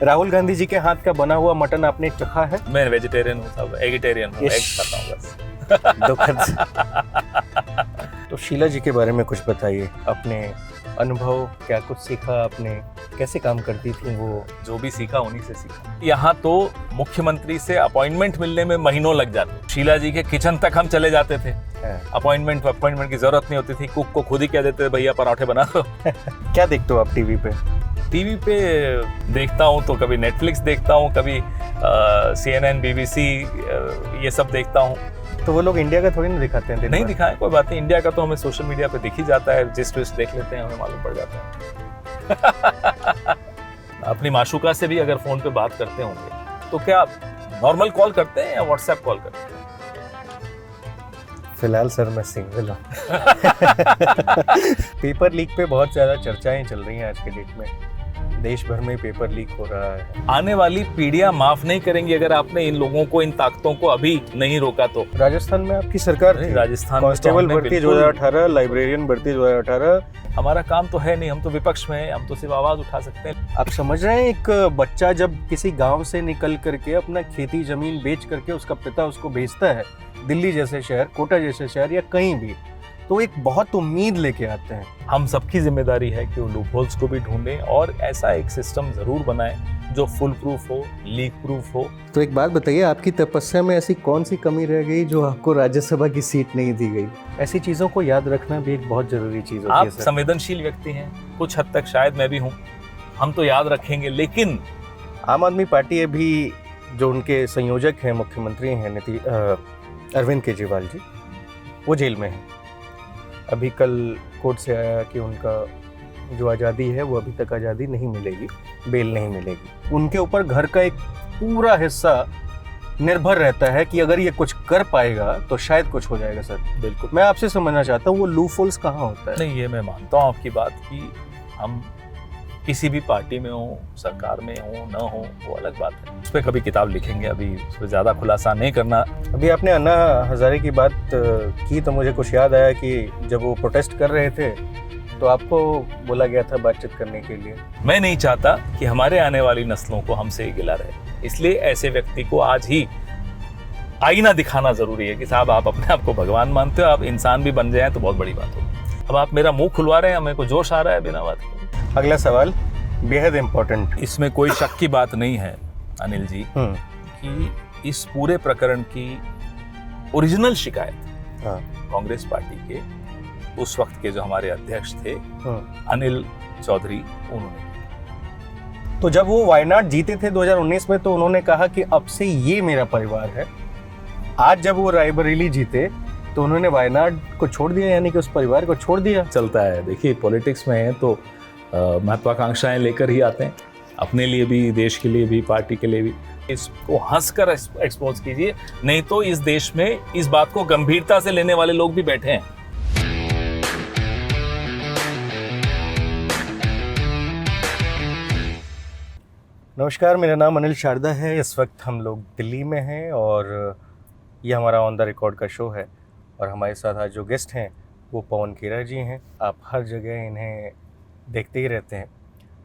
राहुल गांधी जी के हाथ का बना हुआ मटन आपने चखा है? मैं वेजिटेरियन हूँ, सब एगिटेरियन हूँ, एग खाता हूँ बस। दुखद। तो शीला जी के बारे में कुछ बताइए, अपने अनुभव, क्या कुछ सीखा आपने, कैसे काम करती थी वो? जो भी सीखा उन्हीं से सीखा। यहाँ तो मुख्यमंत्री से अपॉइंटमेंट मिलने में महीनों लग जाते। शीला जी के किचन तक हम चले जाते थे। अपॉइंटमेंट की जरूरत नहीं होती थी, कुक को खुद ही कह देते थे भैया पराठे बना दो। क्या देखते हो आप टीवी पे? टीवी पे देखता हूँ तो कभी नेटफ्लिक्स देखता हूँ, कभी CNN, BBC ये सब देखता हूँ। तो वो लोग इंडिया का थोड़ी ना दिखाते हैं? नहीं दिखाए, कोई बात नहीं। इंडिया का तो हमें सोशल मीडिया पे दिख ही जाता है, जिस ट्विस्ट देख लेते हैं हमें मालूम पड़ जाता है। अपनी माशूका से भी अगर फोन पे बात करते होंगे तो क्या नॉर्मल कॉल करते हैं या व्हाट्सएप कॉल करते हैं? फिलहाल सर मैं सिंगल हूँ। पेपर लीक पे बहुत ज्यादा चर्चाएं चल रही हैं आज के डेट में, देश भर में पेपर लीक हो रहा है। आने वाली पीढ़ियां माफ नहीं करेंगी अगर आपने इन लोगों को, इन ताकतों को अभी नहीं रोका तो। राजस्थान में आपकी सरकार थी, राजस्थान कांस्टेबल भर्ती 2018, लाइब्रेरियन भर्ती 2018। हमारा काम तो है नहीं, हम तो विपक्ष में हैं, हम तो सिर्फ आवाज उठा सकते हैं। आप समझ रहे हैं, एक बच्चा जब किसी गांव से निकल करके अपना खेती जमीन बेच करके उसका पिता उसको भेजता है दिल्ली जैसे शहर, कोटा जैसे शहर या कहीं भी, तो एक बहुत उम्मीद लेके आते हैं। हम सबकी जिम्मेदारी है कि वो लूपहोल्स को भी ढूंढें और ऐसा एक सिस्टम जरूर बनाएं जो फुल प्रूफ हो, लीक प्रूफ हो। तो एक बात बताइए, आपकी तपस्या में ऐसी कौन सी कमी रह गई जो आपको राज्यसभा की सीट नहीं दी गई? ऐसी चीजों को याद रखना भी एक बहुत जरूरी चीज होती है। आप संवेदनशील व्यक्ति हैं, कुछ हद तक शायद मैं भी हूँ, हम तो याद रखेंगे। लेकिन आम आदमी पार्टी अभी जो उनके संयोजक हैं, मुख्यमंत्री हैं अरविंद केजरीवाल जी, वो जेल में हैं। अभी कल कोर्ट से आया कि उनका जो आज़ादी है वो अभी तक आज़ादी नहीं मिलेगी, बेल नहीं मिलेगी। उनके ऊपर घर का एक पूरा हिस्सा निर्भर रहता है कि अगर ये कुछ कर पाएगा तो शायद कुछ हो जाएगा। सर बिल्कुल, मैं आपसे समझना चाहता हूँ, वो लूपहोल्स कहाँ होता है? नहीं, ये मैं मानता हूँ आपकी बात कि हम किसी भी पार्टी में हो, सरकार में हो न हो, वो अलग बात है। उस पर कभी किताब लिखेंगे, अभी उस पर ज़्यादा खुलासा नहीं करना। अभी आपने अन्ना हजारे की बात की तो मुझे कुछ याद आया कि जब वो प्रोटेस्ट कर रहे थे तो आपको बोला गया था बातचीत करने के लिए। मैं नहीं चाहता कि हमारे आने वाली नस्लों को हमसे गिला रहे, इसलिए ऐसे व्यक्ति को आज ही आईना दिखाना जरूरी है कि साहब आप अपने आप को भगवान मानते हो, आप इंसान भी बन जाए तो बहुत बड़ी बात होगी। अब आप मेरा मुंह खुलवा रहे हैं, मेरे को जोश आ रहा है बिना बात के। अगला सवाल बेहद इम्पोर्टेंट, इसमें कोई शक की बात नहीं है अनिल जी कि इस पूरे प्रकरण की ओरिजिनल शिकायत कांग्रेस पार्टी के उस वक्त के जो हमारे अध्यक्ष थे अनिल चौधरी, उन्होंने। तो जब वो वायनाड जीते थे 2019 में तो उन्होंने कहा कि अब से ये मेरा परिवार है। आज जब वो रायबरेली जीते तो उन्होंने वायनाड को छोड़ दिया, यानी कि उस परिवार को छोड़ दिया। चलता है, देखिए पॉलिटिक्स में है तो महत्वाकांक्षाएं लेकर ही आते हैं, अपने लिए भी, देश के लिए भी, पार्टी के लिए भी। इसको हंसकर एक्सपोज कीजिए, नहीं तो इस देश में इस बात को गंभीरता से लेने वाले लोग भी बैठे हैं। नमस्कार, मेरा नाम अनिल शारदा है। इस वक्त हम लोग दिल्ली में हैं और ये हमारा ऑन द रिकॉर्ड का शो है और हमारे साथ आज जो गेस्ट हैं वो पवन खेरा जी हैं। आप हर जगह इन्हें देखते ही रहते हैं।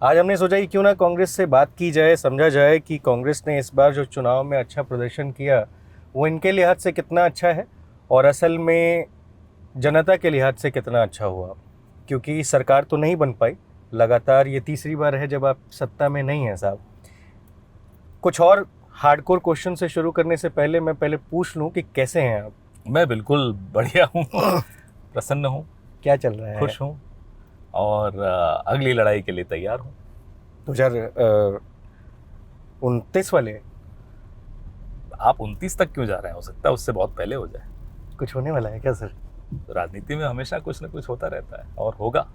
आज हमने सोचा कि क्यों ना कांग्रेस से बात की जाए, समझा जाए कि कांग्रेस ने इस बार जो चुनाव में अच्छा प्रदर्शन किया वो इनके लिहाज से कितना अच्छा है और असल में जनता के लिहाज से कितना अच्छा हुआ। क्योंकि सरकार तो नहीं बन पाई, लगातार ये तीसरी बार है जब आप सत्ता में नहीं हैं साहब। कुछ और हार्डकोर क्वेश्चन से शुरू करने से पहले मैं पहले पूछ लूँ कि कैसे हैं आप? मैं बिल्कुल बढ़िया हूँ, प्रसन्न हूँ, क्या चल रहा है? खुश हूँ और अगली लड़ाई के लिए तैयार हूँ। 2029 वाले? आप 29 तक क्यों जा रहे हैं? हो सकता है उससे बहुत पहले हो जाए। कुछ होने वाला है क्या सर? राजनीति में हमेशा कुछ न कुछ होता रहता है और होगा।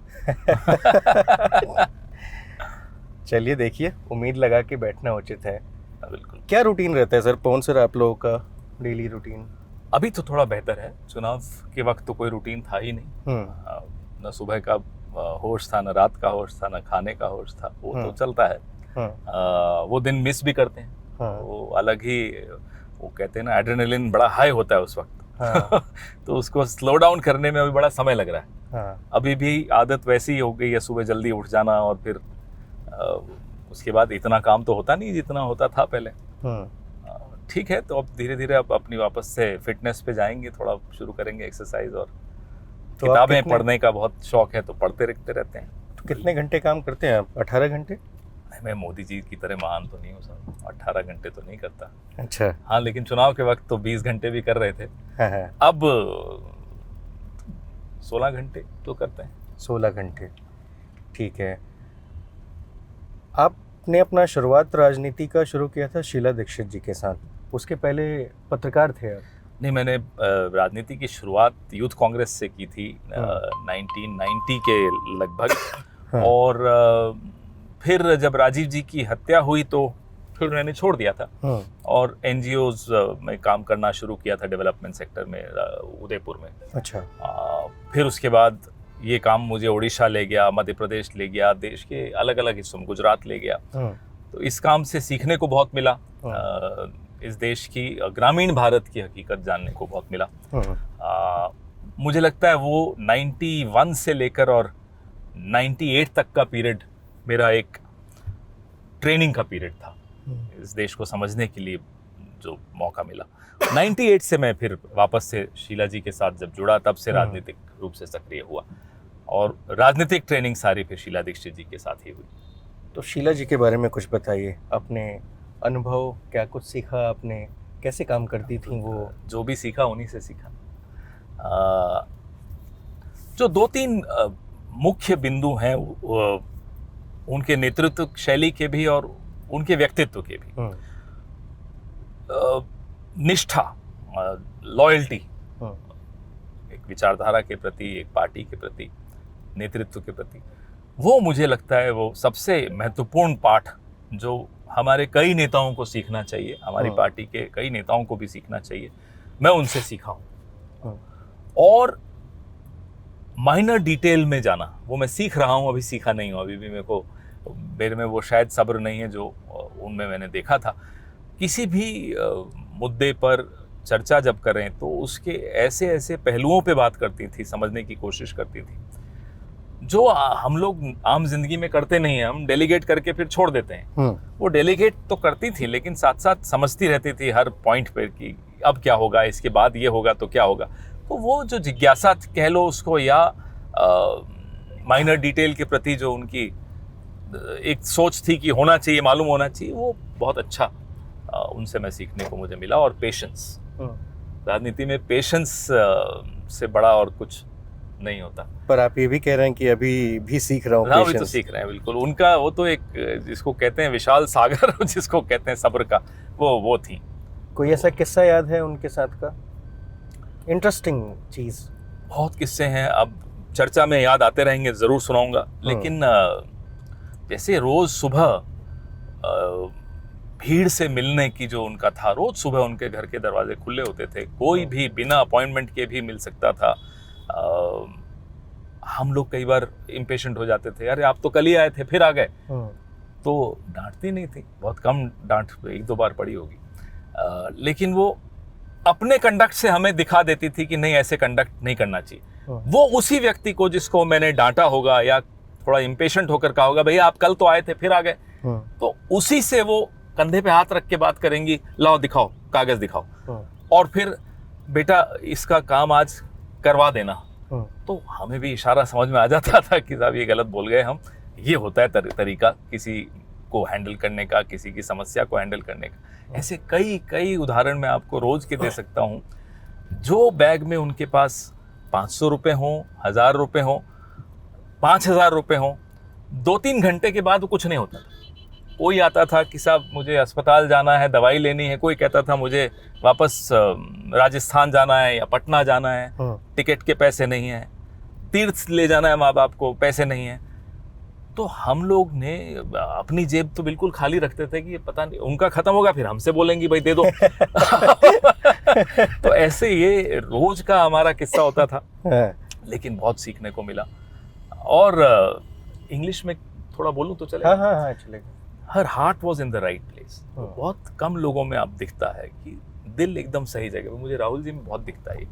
चलिए देखिए, उम्मीद लगा के बैठना उचित है। बिल्कुल। क्या रूटीन रहता है सर पवन सर आप लोगों का, डेली रूटीन? अभी तो थोड़ा बेहतर है, चुनाव के वक्त तो कोई रूटीन था ही नहीं। न सुबह का होश था, न रात का होश था, न खाने का होश था। वो तो चलता है। वो दिन मिस भी करते हैं। वो अलग ही, वो कहते हैं ना, एड्रेनलिन बड़ा हाई होता है उस वक्त। तो उसको स्लो डाउन करने में अभी बड़ा समय लग रहा है। अभी भी आदत वैसी ही हो गई है, सुबह जल्दी उठ जाना और फिर उसके बाद इतना काम तो होता नहीं जितना होता था पहले। ठीक है, तो अब धीरे धीरे अब अपनी वापस से फिटनेस पे जाएंगे, थोड़ा शुरू करेंगे एक्सरसाइज। और तो किताबें पढ़ने का बहुत शौक है, तो पढ़ते रहते हैं। तो कितने घंटे काम करते हैं आप? 18 घंटे? मैं मोदी जी की तरह महान तो नहीं हूँ सर, 18 घंटे तो नहीं करता। अच्छा। हाँ, लेकिन चुनाव के वक्त तो 20 घंटे भी कर रहे थे। हाँ। अब 16 घंटे तो करते हैं। 16 घंटे, ठीक है। आपने अपना शुरुआत राजनीति का शुरू किया था शीला दीक्षित जी के साथ, उसके पहले पत्रकार थे आप? नहीं, मैंने राजनीति की शुरुआत यूथ कांग्रेस से की थी 1990 के लगभग। हाँ। और फिर जब राजीव जी की हत्या हुई तो फिर मैंने छोड़ दिया था। हाँ। और एनजीओज में काम करना शुरू किया था, डेवलपमेंट सेक्टर में उदयपुर में। अच्छा। फिर उसके बाद ये काम मुझे उड़ीसा ले गया, मध्य प्रदेश ले गया, देश के अलग अलग हिस्सों में, गुजरात ले गया। तो इस काम से सीखने को बहुत मिला, इस देश की ग्रामीण भारत की हकीकत जानने को बहुत मिला। मुझे लगता है वो 91 से लेकर और 98 तक का पीरियड मेरा एक ट्रेनिंग का पीरियड था, इस देश को समझने के लिए जो मौका मिला। 98 से मैं फिर वापस से शीला जी के साथ जब जुड़ा, तब से राजनीतिक रूप से सक्रिय हुआ। और राजनीतिक ट्रेनिंग सारी फिर शीला दीक्षित जी के साथ ही हुई। तो शीला जी के बारे में कुछ बताइए, अपने अनुभव, क्या कुछ सीखा आपने, कैसे काम करती थी वो? जो भी सीखा उन्हीं से सीखा। जो 2-3 मुख्य बिंदु हैं उनके नेतृत्व शैली के भी और उनके व्यक्तित्व के भी। निष्ठा, लॉयल्टी, एक विचारधारा के प्रति, एक पार्टी के प्रति, नेतृत्व के प्रति, वो मुझे लगता है वो सबसे महत्वपूर्ण पाठ जो हमारे कई नेताओं को सीखना चाहिए, हमारी पार्टी के कई नेताओं को भी सीखना चाहिए। मैं उनसे सीखा हूँ। और माइनर डिटेल में जाना, वो मैं सीख रहा हूँ, अभी सीखा नहीं हूँ। अभी भी मेरे में वो शायद सब्र नहीं है जो उनमें मैंने देखा था। किसी भी मुद्दे पर चर्चा जब करें तो उसके ऐसे ऐसे पहलुओं पे बात करती थी, समझने की कोशिश करती थी, जो हम लोग आम जिंदगी में करते नहीं हैं। हम डेलीगेट करके फिर छोड़ देते हैं। वो डेलीगेट तो करती थी, लेकिन साथ साथ समझती रहती थी हर पॉइंट पर कि अब क्या होगा, इसके बाद ये होगा तो क्या होगा। तो वो जो जिज्ञासा कह लो उसको, या माइनर डिटेल के प्रति जो उनकी एक सोच थी कि होना चाहिए, मालूम होना चाहिए, वो बहुत अच्छा उनसे मैं सीखने को मुझे मिला। और पेशेंस, राजनीति में पेशेंस से बड़ा और कुछ नहीं होता। पर आप ये भी कह रहे हैं कि अभी भी सीख रहा हूँ। हाँ, अभी तो सीख रहे हैं, बिल्कुल। उनका वो तो एक जिसको कहते हैं विशाल सागर जिसको कहते हैं सब्र का, वो थी। कोई ऐसा किस्सा याद है उनके साथ का, इंटरेस्टिंग चीज? बहुत किस्से हैं, अब चर्चा में याद आते रहेंगे, जरूर सुनाऊंगा। लेकिन जैसे रोज सुबह भीड़ से मिलने की जो उनका था, रोज सुबह उनके घर के दरवाजे खुले होते थे, कोई भी बिना अपॉइंटमेंट के भी मिल सकता था। हम लोग कई बार इम्पेशेंट हो जाते थे, अरे आप तो कल ही आए थे फिर आ गए, तो डांटती नहीं थी, बहुत कम डांट, 1-2 बार पड़ी होगी। लेकिन वो अपने कंडक्ट से हमें दिखा देती थी कि नहीं, ऐसे कंडक्ट नहीं करना चाहिए। वो उसी व्यक्ति को जिसको मैंने डांटा होगा या थोड़ा इम्पेशेंट होकर कहा होगा, भैया आप कल तो आए थे फिर आ गए, तो उसी से वो कंधे पे हाथ रख के बात करेंगी, लाओ दिखाओ, कागज दिखाओ, और फिर बेटा इसका काम आज करवा देना। तो हमें भी इशारा समझ में आ जाता था कि साहब ये गलत बोल गए हम। ये होता है तरीका किसी को हैंडल करने का, किसी की समस्या को हैंडल करने का। ऐसे कई उदाहरण मैं आपको रोज के दे सकता हूँ। जो बैग में उनके पास 500 रुपये हों, 1000 रुपये हों, 5000 रुपये हों, 2-3 घंटे के बाद वो कुछ नहीं होता था। कोई आता था कि साहब मुझे अस्पताल जाना है, दवाई लेनी है, कोई कहता था मुझे वापस राजस्थान जाना है या पटना जाना है, टिकट के पैसे नहीं हैं, तीर्थ ले जाना है माँ बाप को, पैसे नहीं हैं। तो हम लोग ने अपनी जेब तो बिल्कुल खाली रखते थे कि पता नहीं उनका खत्म होगा फिर हमसे बोलेंगी भाई दे दो। तो ऐसे ये रोज का हमारा किस्सा होता था, लेकिन बहुत सीखने को मिला। और इंग्लिश में थोड़ा बोलूं तो चलेगा? हाँ चलेगा। Her heart was in the right place. बहुत कम लोगों में आप दिखता है कि दिल एकदम सही जगह पर। मुझे राहुल जी में बहुत दिखता है।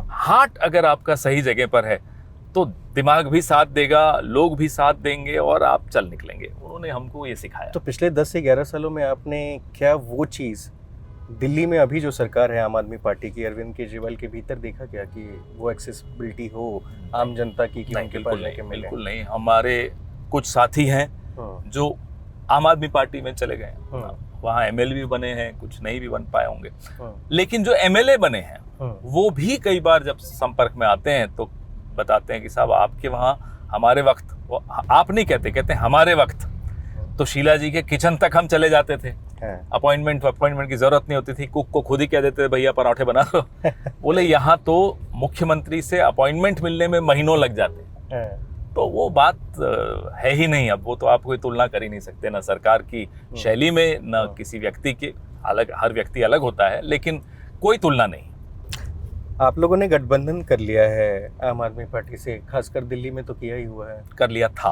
हार्ट अगर आपका सही जगह पर है तो दिमाग भी साथ देगा, लोग भी साथ देंगे और आप चल निकलेंगे। उन्होंने हमको ये सिखाया। तो पिछले 10 से 11 सालों में आपने क्या वो चीज़ दिल्ली में अभी जो सरकार है आम आदमी पार्टी की, अरविंद केजरीवाल के भीतर देखा क्या कि वो एक्सेसिबिलिटी हो आम जनता की कि उनके पास जाके मिले? बिल्कुल नहीं। हमारे कुछ साथी हैं जो आम आदमी पार्टी में चले गए, वहाँ एमएलए भी बने हैं, कुछ नहीं भी बन पाए होंगे, लेकिन जो एमएलए बने हैं वो भी कई बार जब संपर्क में आते हैं तो बताते हैं कि साहब आपके वहाँ हमारे वक्त, आप नहीं कहते, कहते हैं हमारे वक्त तो शीला जी के किचन तक हम चले जाते थे, अपॉइंटमेंट की जरूरत नहीं होती थी, कुक को खुद ही कह देते थे भैया पराठे बना दो। बोले यहाँ तो मुख्यमंत्री से अपॉइंटमेंट मिलने में महीनों लग जाते। तो वो बात है ही नहीं। अब वो तो आप कोई तुलना कर ही नहीं सकते, ना सरकार की शैली में, ना किसी व्यक्ति के, अलग, हर व्यक्ति अलग होता है, लेकिन कोई तुलना नहीं। आप लोगों ने गठबंधन कर लिया है आम आदमी पार्टी से, खासकर दिल्ली में तो किया ही हुआ है। कर लिया था,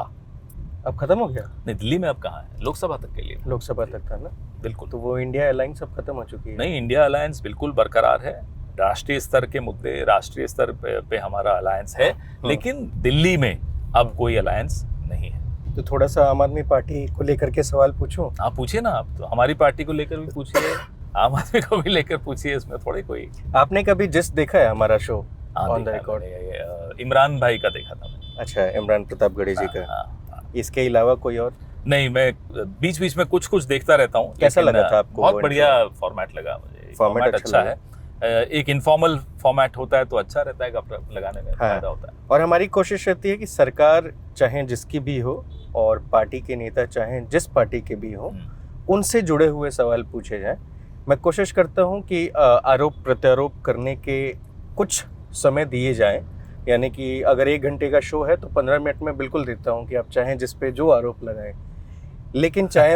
अब खत्म हो गया? नहीं, दिल्ली में अब कहाँ है, लोकसभा तक के लिए। लोकसभा तक था ना? बिल्कुल। तो वो इंडिया अलायंस अब खत्म हो चुकी है? नहीं, इंडिया अलायंस बिल्कुल बरकरार है। राष्ट्रीय स्तर के मुद्दे, राष्ट्रीय स्तर पे हमारा अलायंस है, लेकिन दिल्ली में अब कोई अलायंस नहीं है। तो थोड़ा सा आम आदमी पार्टी को लेकर के सवाल पूछूं? आप पूछिए ना, आप तो हमारी पार्टी को लेकर भी पूछिए, आम आदमी को भी लेकर पूछिए, इसमें थोड़ी कोई। आपने कभी जिस देखा है हमारा show on the record? Imran भाई का देखा था मैंने। अच्छा, इमरान प्रतापगढ़ी जी का। इसके अलावा कोई और? नहीं, मैं बीच बीच में कुछ देखता रहता हूँ। कैसा लगा था आपको? बहुत बढ़िया फॉर्मेट लगा मुझे। फॉर्मेट अच्छा है। एक इनफॉर्मल फॉर्मेट होता है तो अच्छा रहता है, गप लगाने में फायदा होता है। और हमारी कोशिश रहती है कि सरकार चाहे जिसकी भी हो और पार्टी के नेता चाहे जिस पार्टी के भी हो, उनसे जुड़े हुए सवाल पूछे जाएं। मैं कोशिश करता हूं कि आरोप प्रत्यारोप करने के कुछ समय दिए जाएं, यानी कि अगर 1 घंटे का शो है तो 15 मिनट में बिल्कुल देता हूं कि आप चाहें जिस पे जो आरोप लगाएं, लेकिन चाहे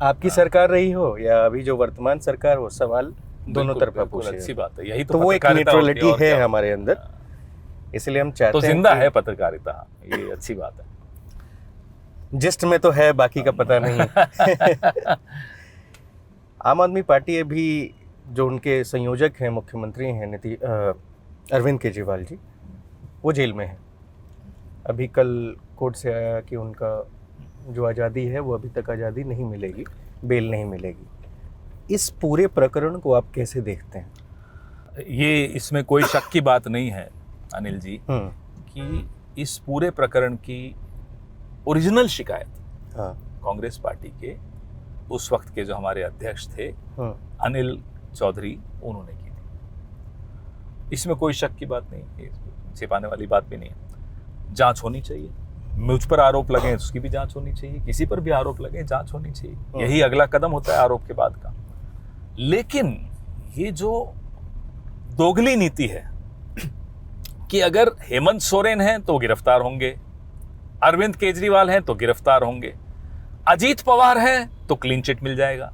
आपकी सरकार रही हो या अभी जो वर्तमान सरकार हो, सवाल दोनों तरफा पूछे। अच्छी बात है, यही तो वो एक न्यूट्रलिटी है हमारे अंदर, इसलिए हम चाहते हैं। तो जिंदा है पत्रकारिता, ये अच्छी बात है। जिस्ट में तो है, बाकी का पता नहीं। आम आदमी पार्टी अभी जो उनके संयोजक हैं, मुख्यमंत्री हैं अरविंद केजरीवाल जी, वो जेल में हैं। अभी कल कोर्ट से आया कि उनका जो आज़ादी है वो अभी तक आज़ादी नहीं मिलेगी, बेल नहीं मिलेगी। इस पूरे प्रकरण को आप कैसे देखते हैं? ये इसमें कोई शक की बात नहीं है अनिल जी कि इस पूरे प्रकरण की ओरिजिनल शिकायत कांग्रेस पार्टी के उस वक्त के जो हमारे अध्यक्ष थे अनिल चौधरी, उन्होंने की थी। इसमें कोई शक की बात नहीं, छिपाने वाली बात भी नहीं है। जांच होनी चाहिए। मुझ पर आरोप लगे उसकी भी जांच होनी चाहिए, किसी पर भी आरोप लगे जांच होनी चाहिए। यही अगला कदम होता है आरोप के बाद का। लेकिन ये जो दोगली नीति है कि अगर हेमंत सोरेन हैं तो गिरफ्तार होंगे, अरविंद केजरीवाल हैं तो गिरफ्तार होंगे, अजीत पवार हैं तो क्लीन चिट मिल जाएगा,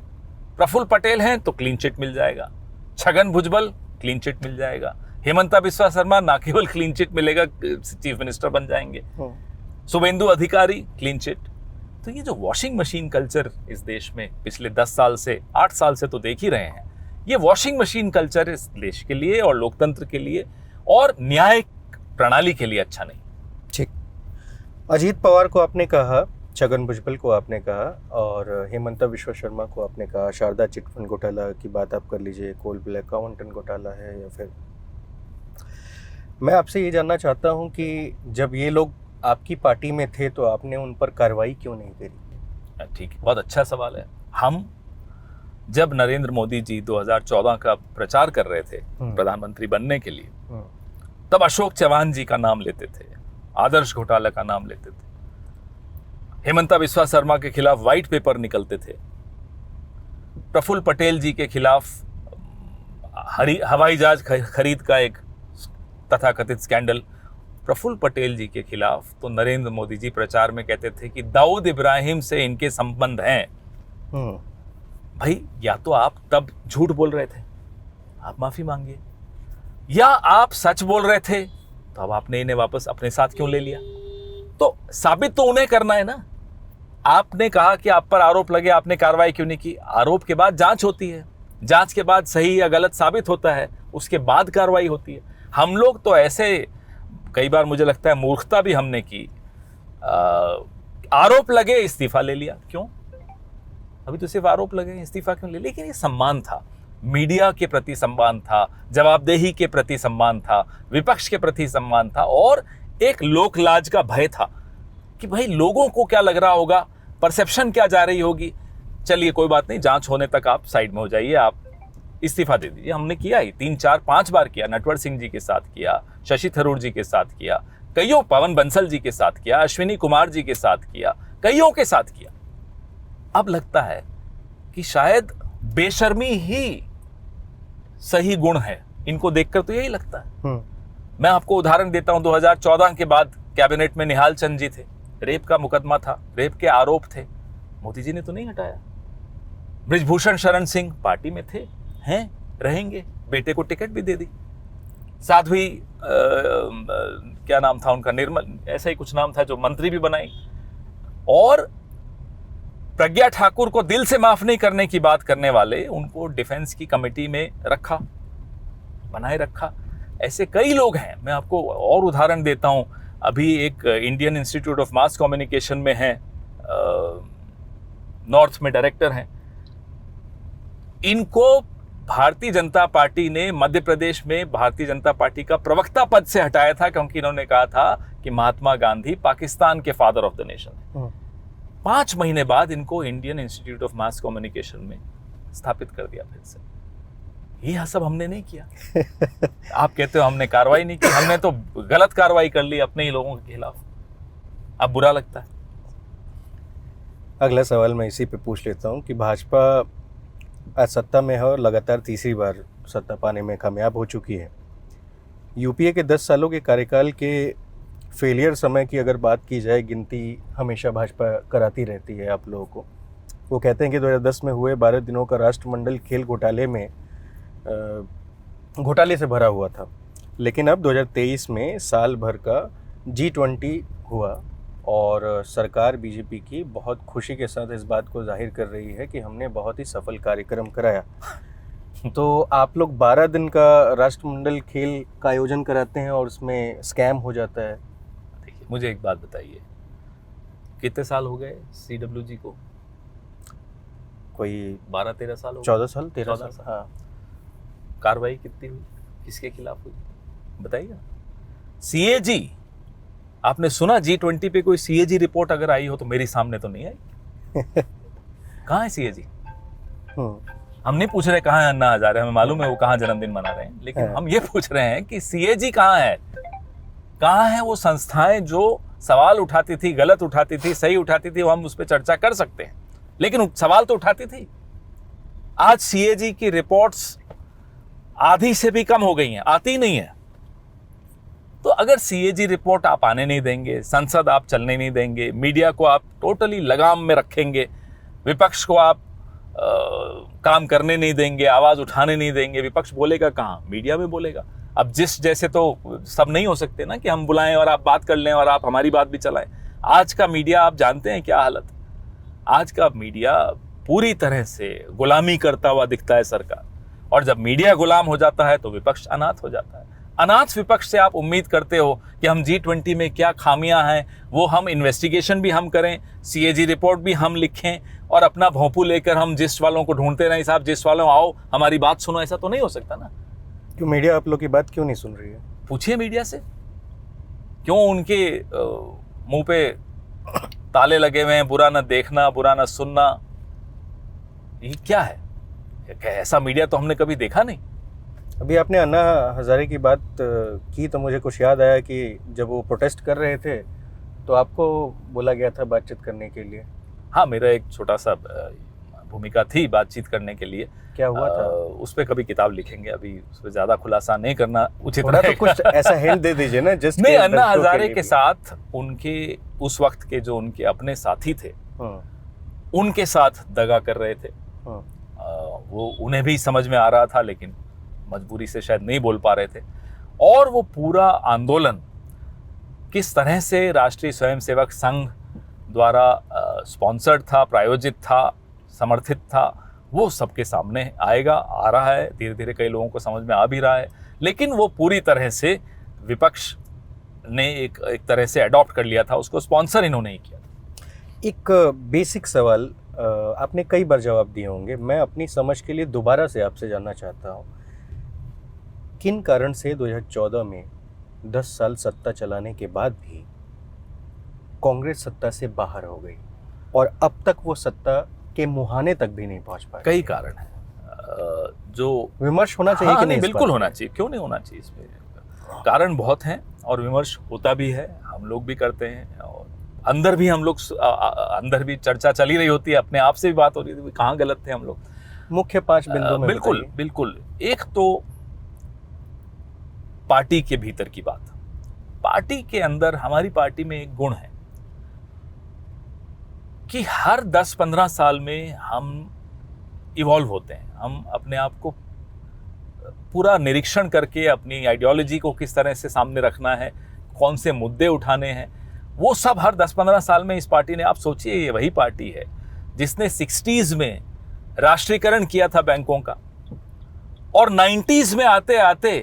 प्रफुल्ल पटेल हैं तो क्लीन चिट मिल जाएगा, छगन भुजबल क्लीन चिट मिल जाएगा, हेमंता बिस्वा शर्मा ना केवल क्लीन चिट मिलेगा, चीफ मिनिस्टर बन जाएंगे, शुभेंदु अधिकारी क्लीन चिट। तो ये जो वॉशिंग मशीन कल्चर इस देश में पिछले 10 साल से 8 साल से तो देख ही रहे हैं, ये वॉशिंग मशीन कल्चर इस देश के लिए और लोकतंत्र के लिए और न्यायिक प्रणाली के लिए अच्छा नहीं। ठीक, अजीत पवार को आपने कहा, छगन भुजबल को आपने कहा और हेमंता बिस्वा शर्मा को आपने कहा। शारदा चिटफंड घोटाला की बात आप कर लीजिए, कोल ब्लैक काउंटन घोटाला है, या फिर मैं आपसे ये जानना चाहता हूँ कि जब ये लोग आपकी पार्टी में थे तो आपने उन पर कार्रवाई क्यों नहीं करी? ठीक, बहुत अच्छा सवाल है। हम जब नरेंद्र मोदी जी 2014 का प्रचार कर रहे थे प्रधानमंत्री बनने के लिए, तब अशोक चौहान जी का नाम लेते थे, आदर्श घोटाला का नाम लेते थे, हेमंता बिस्वा शर्मा के खिलाफ व्हाइट पेपर निकलते थे, प्रफुल्ल पटेल जी के खिलाफ हवाई जहाज खरीद का एक तथाकथित स्कैंडल, प्रफुल्ल पटेल जी के खिलाफ तो नरेंद्र मोदी जी प्रचार में कहते थे कि दाऊद इब्राहिम से इनके संबंध हैं। भाई, या तो आप तब झूठ बोल रहे थे, आप माफी मांगिए, या आप सच बोल रहे थे तो अब आपने इन्हें वापस अपने साथ क्यों ले लिया? तो साबित तो उन्हें करना है ना। आपने कहा कि आप पर आरोप लगे, आपने कार्रवाई क्यों नहीं की? आरोप के बाद जांच होती है, जांच के बाद सही या गलत साबित होता है, उसके बाद कार्रवाई होती है। हम लोग तो ऐसे कई बार मुझे लगता है मूर्खता भी हमने की। आरोप लगे, इस्तीफा ले लिया। क्यों? अभी तो सिर्फ आरोप लगे, इस्तीफा क्यों ले? लेकिन ये सम्मान था, मीडिया के प्रति सम्मान था, जवाबदेही के प्रति सम्मान था, विपक्ष के प्रति सम्मान था, और एक लोक लाज का भय था कि भाई लोगों को क्या लग रहा होगा, परसेप्शन क्या जा रही होगी। चलिए कोई बात नहीं, जांच होने तक आप साइड में हो जाइए, आप इस्तीफा दे दीजिए। हमने किया ही 3, 4, 5 बार किया। नटवर सिंह जी के साथ किया, शशि थरूर जी के साथ किया, कईयों, पवन बंसल जी के साथ किया, अश्विनी कुमार जी के साथ किया, कईयों के साथ किया। अब लगता है कि शायद बेशर्मी ही सही गुण है। इनको देखकर तो यही लगता है। मैं आपको उदाहरण देता हूं, 2014 के बाद कैबिनेट में निहाल चंद जी थे, रेप का मुकदमा था, रेप के आरोप थे, मोदी जी ने तो नहीं हटाया। बृजभूषण शरण सिंह पार्टी में थे, हैं, रहेंगे, बेटे को टिकट भी दे दी। साध्वी क्या नाम था उनका, निर्मल, ऐसा ही कुछ नाम था, जो मंत्री भी बनाई। और प्रज्ञा ठाकुर को दिल से माफ नहीं करने की बात करने वाले, उनको डिफेंस की कमेटी में रखा, बनाए रखा। ऐसे कई लोग हैं। मैं आपको और उदाहरण देता हूं। अभी एक Indian institute of mass communication में है, नॉर्थ में डायरेक्टर हैं। इनको भारतीय जनता पार्टी ने मध्य प्रदेश में भारतीय जनता पार्टी का प्रवक्ता पद से हटाया था, क्योंकि इन्होंने कहा था कि महात्मा गांधी पाकिस्तान के फादर ऑफ द नेशन है। 5 महीने बाद इनको Indian institute of mass communication में स्थापित कर दिया फिर से। ये सब हमने नहीं किया। आप कहते हो हमने कार्रवाई नहीं की, हमने तो गलत कार्रवाई कर ली अपने ही लोगों के खिलाफ। अब बुरा लगता है। अगला सवाल मैं इसी पे पूछ लेता हूँ कि भाजपा आज सत्ता में है और लगातार तीसरी बार सत्ता पाने में कामयाब हो चुकी है। यूपीए के 10 सालों के कार्यकाल के फेलियर समय की अगर बात की जाए, गिनती हमेशा भाजपा कराती रहती है आप लोगों को। वो कहते हैं कि 2010 में हुए 12 दिनों का राष्ट्रमंडल खेल घोटाले में घोटाले से भरा हुआ था, लेकिन अब 2023 में साल भर का G20 हुआ और सरकार बीजेपी की बहुत खुशी के साथ इस बात को जाहिर कर रही है कि हमने बहुत ही सफल कार्यक्रम कराया। तो आप लोग 12 दिन का राष्ट्रमंडल खेल का आयोजन कराते हैं और उसमें स्कैम हो जाता है। देखिए, मुझे एक बात बताइए, कितने साल हो गए CWG को? कोई 12-13 साल हो गए। 14 साल 13 साल। हाँ। कार्रवाई कितनी हुई, किसके खिलाफ हुई, बताइए। CAG, आपने सुना G20 पे कोई CAG रिपोर्ट अगर आई हो तो मेरे सामने तो नहीं आई। कहाँ है CAG? हम नहीं पूछ रहे कहाँ है अन्ना हजारे, हमें मालूम है वो कहाँ जन्मदिन मना रहे हैं, लेकिन हम ये पूछ रहे हैं कि CAG कहाँ है? कहाँ है वो संस्थाएं जो सवाल उठाती थी, गलत उठाती थी, सही उठाती थी, वो हम उस पर चर्चा कर सकते हैं, लेकिन सवाल तो उठाती थी। आज CAG की रिपोर्ट्स आधी से भी कम हो गई हैं, आती नहीं है। तो अगर CAG रिपोर्ट आप आने नहीं देंगे, संसद आप चलने नहीं देंगे, मीडिया को आप टोटली लगाम में रखेंगे, विपक्ष को आप काम करने नहीं देंगे, आवाज उठाने नहीं देंगे, विपक्ष बोलेगा कहाँ? मीडिया में बोलेगा। अब जिस जैसे तो सब नहीं हो सकते ना कि हम बुलाएं और आप बात कर लें और आप हमारी बात भी चलाएं। आज का मीडिया आप जानते हैं क्या हालत है। आज का मीडिया पूरी तरह से गुलामी करता हुआ दिखता है सरकार, और जब मीडिया गुलाम हो जाता है तो विपक्ष अनाथ हो जाता है। अनाथ विपक्ष से आप उम्मीद करते हो कि हम G20 में क्या खामियां हैं वो हम इन्वेस्टिगेशन भी हम करें, CAG रिपोर्ट भी हम लिखें और अपना भोंपू लेकर हम जिस वालों को ढूंढते रहें, साहब जिस वालों आओ हमारी बात सुनो। ऐसा तो नहीं हो सकता ना। क्यों मीडिया आप लोग की बात क्यों नहीं सुन रही है? पूछिए मीडिया से, क्यों उनके मुंह पे ताले लगे हुए हैं, बुरा न देखना, बुरा न सुनना। ये क्या है? ऐसा मीडिया तो हमने कभी देखा नहीं। अभी आपने अन्ना हजारे की बात की तो मुझे कुछ याद आया कि जब वो प्रोटेस्ट कर रहे थे तो आपको बोला गया था बातचीत करने के लिए। हाँ, मेरा एक छोटा सा भूमिका थी बातचीत करने के लिए। क्या हुआ था? उस पर कभी किताब लिखेंगे, अभी उस पर ज्यादा खुलासा नहीं करना उचित रहेगा। तो कुछ ऐसा हिंट दे दीजिए ना। जस्ट नहीं, अन्ना हजारे के साथ उनके उस वक्त के जो उनके अपने साथी थे उनके साथ दगा कर रहे थे। वो उन्हें भी समझ में आ रहा था, लेकिन मजबूरी से शायद नहीं बोल पा रहे थे। और वो पूरा आंदोलन किस तरह से राष्ट्रीय स्वयंसेवक संघ द्वारा स्पॉन्सर्ड था, प्रायोजित था, समर्थित था, वो सबके सामने आएगा, आ रहा है। धीरे धीरे कई लोगों को समझ में आ भी रहा है, लेकिन वो पूरी तरह से विपक्ष ने एक तरह से अडॉप्ट कर लिया था, उसको स्पॉन्सर इन्होंने ही किया। एक बेसिक सवाल आपने कई बार जवाब दिए होंगे, मैं अपनी समझ के लिए दोबारा से आपसे जानना चाहता हूँ, किन कारण से 2014 में 10 साल सत्ता चलाने के बाद भी कांग्रेस सत्ता से बाहर हो गई और अब तक वो सत्ता के मुहाने तक भी नहीं पहुंच पाई? कई कारण है जो विमर्श होना चाहिए कि नहीं? बिल्कुल होना चाहिए, क्यों नहीं होना चाहिए? इसमें कारण बहुत हैं और विमर्श होता भी है, हम लोग भी करते हैं, और अंदर भी हम लोग अंदर भी चर्चा चली रही होती है, अपने आप से भी बात हो रही थी कहाँ गलत थे हम लोग। मुख्य 5 बिंदु में बिल्कुल बिल्कुल। एक तो पार्टी के भीतर की बात, पार्टी के अंदर हमारी पार्टी में एक गुण है कि हर 10-15 साल में हम इवॉल्व होते हैं, हम अपने आप को पूरा निरीक्षण करके अपनी आइडियोलॉजी को किस तरह से सामने रखना है, कौन से मुद्दे उठाने हैं, वो सब हर 10-15 साल में इस पार्टी ने। आप सोचिए, ये वही पार्टी है जिसने 60s में राष्ट्रीयकरण किया था बैंकों का और 90s में आते आते